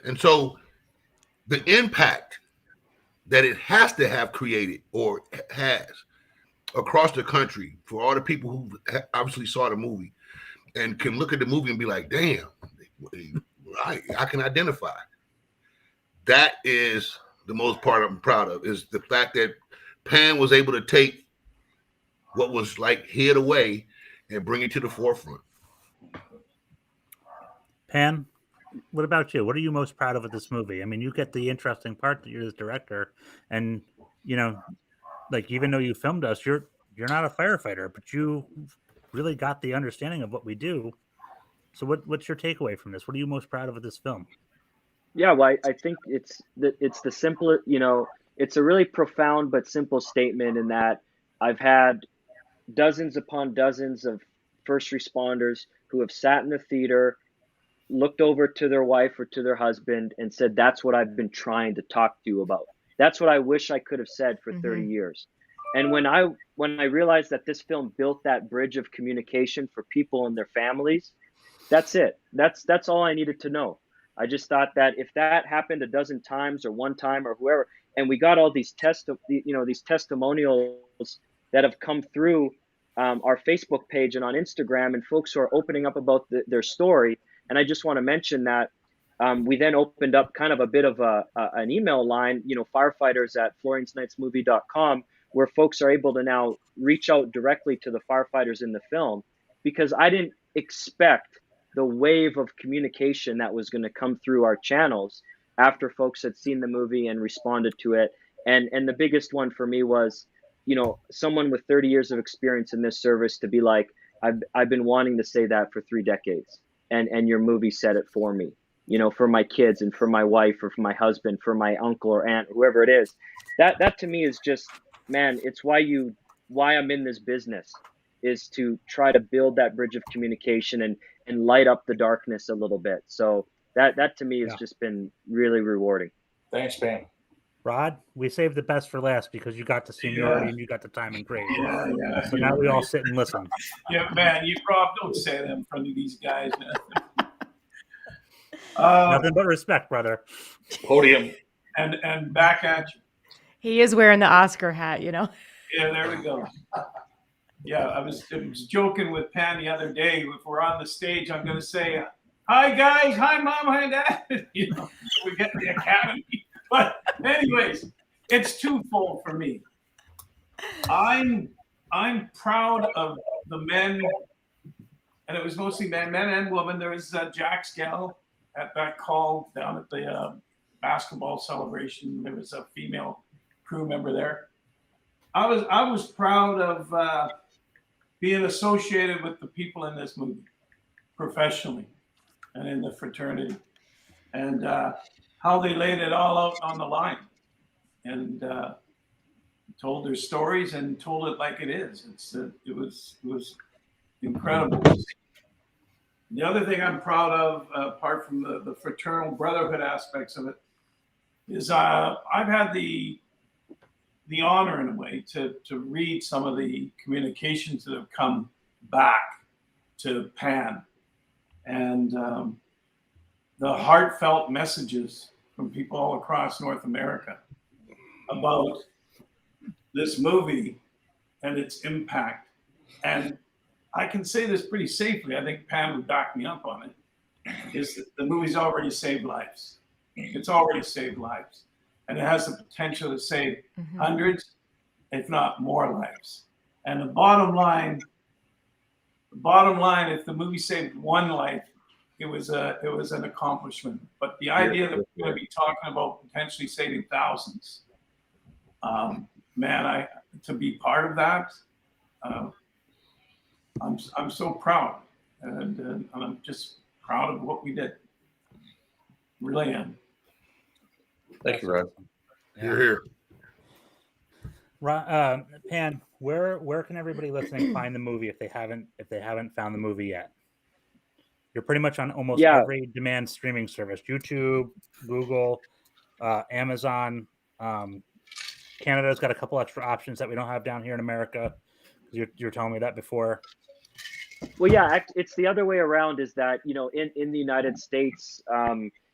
and so the impact that it has to have created or has across the country for all the people who obviously saw the movie and can look at the movie and be like, damn, I can identify. That is the most part I'm proud of, is the fact that Pan was able to take what was like hid away and bring it to the forefront. Pan, what about you? What are you most proud of with this movie? I mean, you get the interesting part that you're the director, and like, even though you filmed us, you're not a firefighter, but you really got the understanding of what we do. So what's your takeaway from this? What are you most proud of with this film? Yeah, well, I think it's the simple, it's a really profound but simple statement, in that I've had dozens upon dozens of first responders who have sat in the theater, looked over to their wife or to their husband and said, that's what I've been trying to talk to you about. That's what I wish I could have said for 30 years. And when I realized that this film built that bridge of communication for people and their families, that's it. That's all I needed to know. I just thought that if that happened a dozen times or one time or whoever, and we got all these these testimonials that have come through our Facebook page and on Instagram, and folks who are opening up about their story. And I just want to mention that we then opened up kind of a bit of an email line, firefighters at floriansnightsmovie.com, where folks are able to now reach out directly to the firefighters in the film, because I didn't expect the wave of communication that was going to come through our channels after folks had seen the movie and responded to it. And the biggest one for me was, someone with 30 years of experience in this service to be like, I've been wanting to say that for 3 decades, and your movie said it for me, for my kids and for my wife or for my husband, for my uncle or aunt, whoever it is. That to me is just, man, it's why I'm in this business, is to try to build that bridge of communication and light up the darkness a little bit. So that to me has just been really rewarding. Thanks, Pam. Rod, we saved the best for last because you got the seniority and you got the time and grade. Yeah. So now we all sit and listen. Yeah, man, you probably don't say that in front of these guys, man. Nothing but respect, brother. Podium. And back at you. He is wearing the Oscar hat, Yeah, there we go. Yeah, I was joking with Pan the other day. If we're on the stage, I'm going to say, "Hi guys, hi mom, hi dad." We get the Academy. But anyways, it's twofold for me. I'm proud of the men, and it was mostly men and women. There was Jack Skell at that call down at the basketball celebration. There was a female crew member there. I was proud of being associated with the people in this movie professionally and in the fraternity, and how they laid it all out on the line and told their stories and told it like it is. It was incredible. The other thing I'm proud of, apart from the fraternal brotherhood aspects of it, is I've had the honor in a way to read some of the communications that have come back to Pan, and the heartfelt messages from people all across North America about this movie and its impact. And I can say this pretty safely, I think Pan would back me up on it, is that the movie's already saved lives. It's already saved lives. And it has the potential to save hundreds, if not more lives. And the bottom line, if the movie saved one life, it was an accomplishment. But the idea that we're going to be talking about potentially saving thousands, man, to be part of that, I'm so proud, and I'm just proud of what we did. Really am. Thank you, Rod. Here. Pan, where can everybody listening find the movie if they haven't found the movie yet? You're pretty much on almost every demand streaming service: YouTube, Google, Amazon. Canada's got a couple extra options that we don't have down here in America. You're telling me that before. Well, yeah, it's the other way around. Is that in the United States,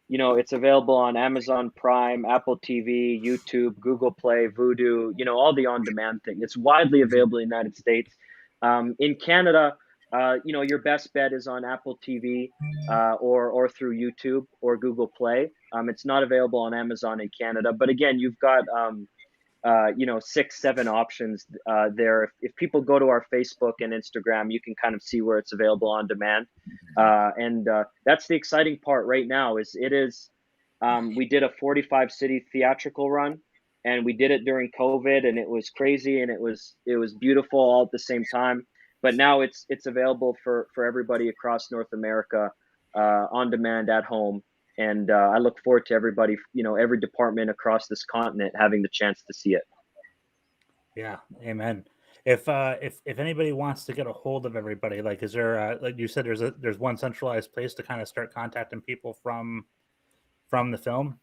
it's available on Amazon Prime, Apple TV, YouTube, Google Play, Vudu, all the on-demand thing. It's widely available in the United States. In Canada, your best bet is on Apple TV or through YouTube or Google Play. It's not available on Amazon in Canada, but again, you've got 6-7 options there. If people go to our Facebook and Instagram, you can kind of see where it's available on demand. And that's the exciting part right now. We did a 45 city theatrical run, and we did it during COVID, and it was crazy, and it was beautiful all at the same time. But now it's available for everybody across North America on demand at home. And I look forward to everybody, every department across this continent having the chance to see it. Yeah, amen. If anybody wants to get a hold of everybody, like, is there like you said, there's one centralized place to kind of start contacting people from the film?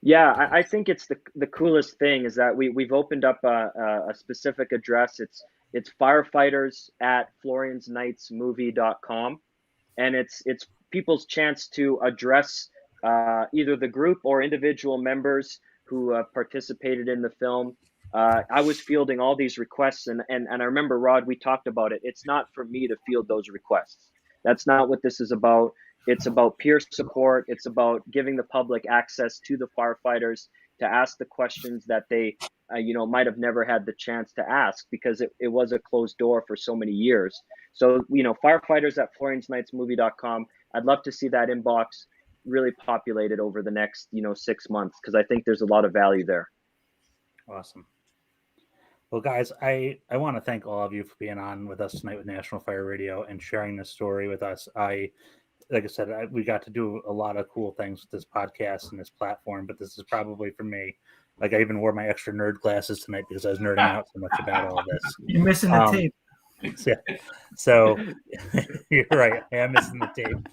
Yeah, I think it's the coolest thing is that we've opened up a specific address. It's firefighters at floriansnightsmovie.com, and it's people's chance to address either the group or individual members who participated in the film. I was fielding all these requests, and I remember, Rod, we talked about it. It's not for me to field those requests. That's not what this is about. It's about peer support. It's about giving the public access to the firefighters to ask the questions that they, might have never had the chance to ask because it was a closed door for so many years. So, firefighters at floriansnightsmovie.com. I'd love to see that inbox really populated over the next, 6 months because I think there's a lot of value there. Awesome. Well, guys, I want to thank all of you for being on with us tonight with National Fire Radio and sharing this story with us. Like I said, we got to do a lot of cool things with this podcast and this platform, but this is probably for me. Like I even wore my extra nerd glasses tonight because I was nerding out so much about all this. You're missing the tape. So you're right. I am missing the tape.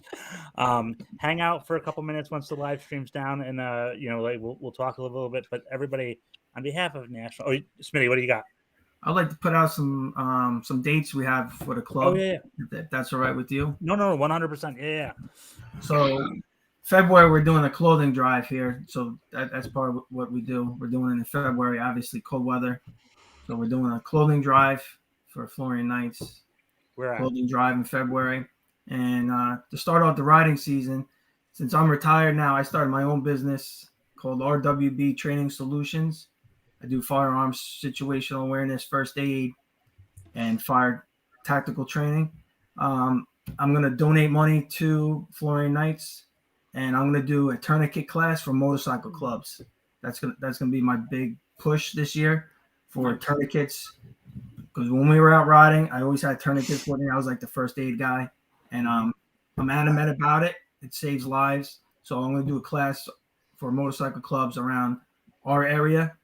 Hang out for a couple minutes once the live stream's down, and we'll talk a little bit. But everybody, on behalf of National, Smitty, what do you got? I'd like to put out some dates we have for the club. Oh yeah. If that's all right with you. No, 100%. Yeah. So February we're doing a clothing drive here. So that's part of what we do. We're doing it in February. Obviously cold weather. So we're doing a clothing drive for Florian Knights. Clothing drive in February. And to start off the riding season, since I'm retired now, I started my own business called RWB Training Solutions. I do firearms situational awareness, first aid, and fire tactical training. I'm going to donate money to Florian Knights, and I'm going to do a tourniquet class for motorcycle clubs. That's going to be my big push this year for tourniquets. Because when we were out riding, I always had tourniquets with me. I was like the first aid guy, and I'm adamant about it. It saves lives. So I'm going to do a class for motorcycle clubs around our area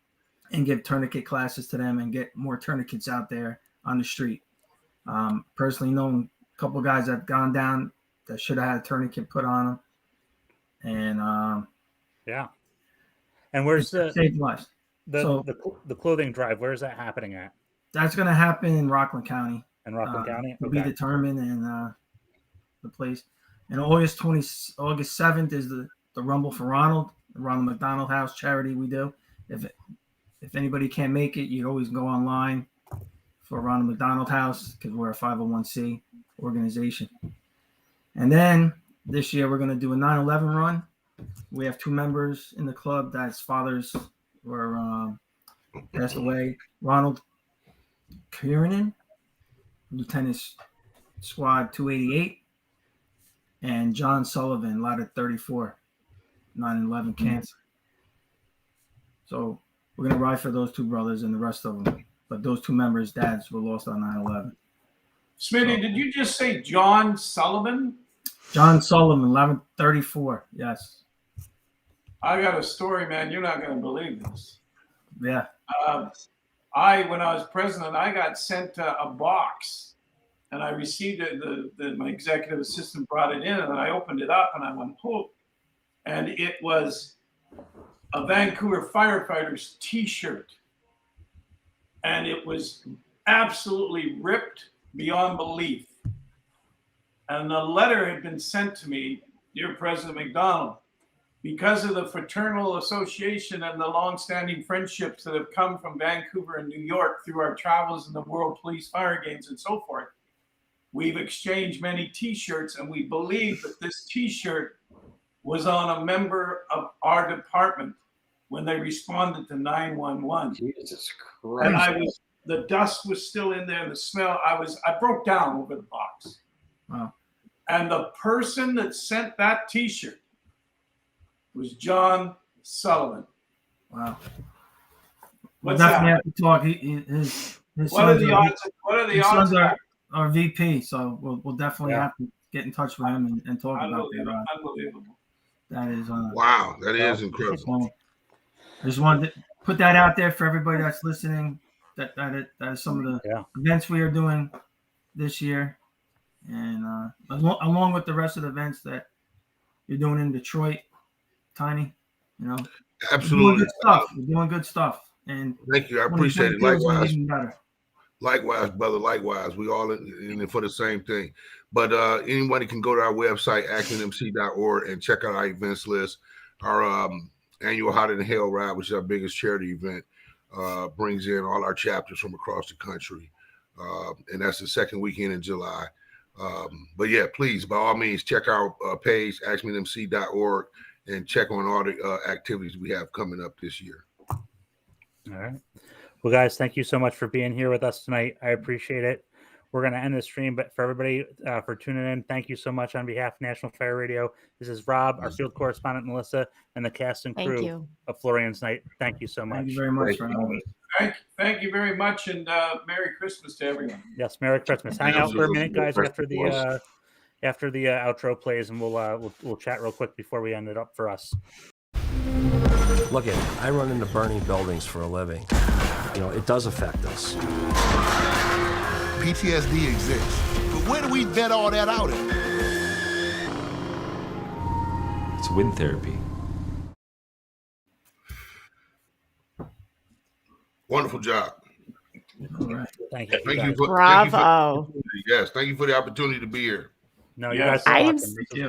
and give tourniquet classes to them and get more tourniquets out there on the street. Personally known a couple of guys that have gone down that should have had a tourniquet put on them. And yeah. And where's the clothing drive? Where's that happening at? That's going to happen in Rockland County. In Rockland County? To be determined in the place. And August 7th is the Rumble for Ronald, the Ronald McDonald House charity we do. If anybody can't make it, you always go online for Ronald McDonald House because we're a 501c organization. And then this year we're going to do a 9/11 run. We have 2 members in the club that's fathers were passed away. Ronald Kiernan, Lieutenant Squad 288, and John Sullivan, Ladder 34, 9/11 cancer. So we're going to ride for those 2 brothers and the rest of them. But those 2 members' dads were lost on 9/11. Smitty, did you just say John Sullivan? John Sullivan, 1134. Yes. I got a story, man. You're not going to believe this. Yeah. When I was president, I got sent a box, and I received it. My executive assistant brought it in, and I opened it up, and I went, "Oh!" And it was a Vancouver Firefighters T-shirt, and it was absolutely ripped beyond belief. And the letter had been sent to me, "Dear President McDonald, because of the fraternal association and the longstanding friendships that have come from Vancouver and New York through our travels in the World Police Fire Games and so forth, we've exchanged many T-shirts, and we believe that this T-shirt was on a member of our department when they responded to 911. Jesus Christ. And the dust was still in there, and the smell, I broke down over the box. Wow. And the person that sent that T-shirt was John Sullivan. Wow. What's we'll definitely that? have to talk. His What are the odds? What are the his odds? sons are VP, so we'll definitely have to get in touch with him and talk about that. Unbelievable. That is wow. That is incredible. I just wanted to put that out there for everybody that's listening. That is some of the events we are doing this year, and along with the rest of the events that you're doing in Detroit, Tiny. Absolutely. You're doing good stuff. You're doing good stuff. And thank you. I appreciate it. 2022 is gonna Likewise. get even better. Likewise, brother. Likewise. We all in it for the same thing. But anybody can go to our website, actionmc.org, and check out our events list. Our annual Hotter Than Hell Ride, which is our biggest charity event, brings in all our chapters from across the country. And that's the second weekend in July. But yeah, please, by all means, check our page, actionmc.org, and check on all the activities we have coming up this year. All right. Well, guys, thank you so much for being here with us tonight. I appreciate it. We're going to end the stream, but for everybody for tuning in, thank you so much on behalf of National Fire Radio. This is Rob, our field correspondent, Melissa, and the cast and crew of Florian's Night. Thank you so much. Thank you very much for having us. Thank you very much, and Merry Christmas to everyone. Yes, Merry Christmas. Hang out for a minute, guys, after the outro plays, and we'll chat real quick before we end it up for us. Look at it. I run into burning buildings for a living. It does affect us. PTSD exists, but where do we vet all that out at? It's wind therapy. Wonderful job. All right. Thank you. Bravo. Yes, thank you for the opportunity to be here. No, you guys are awesome. This is great.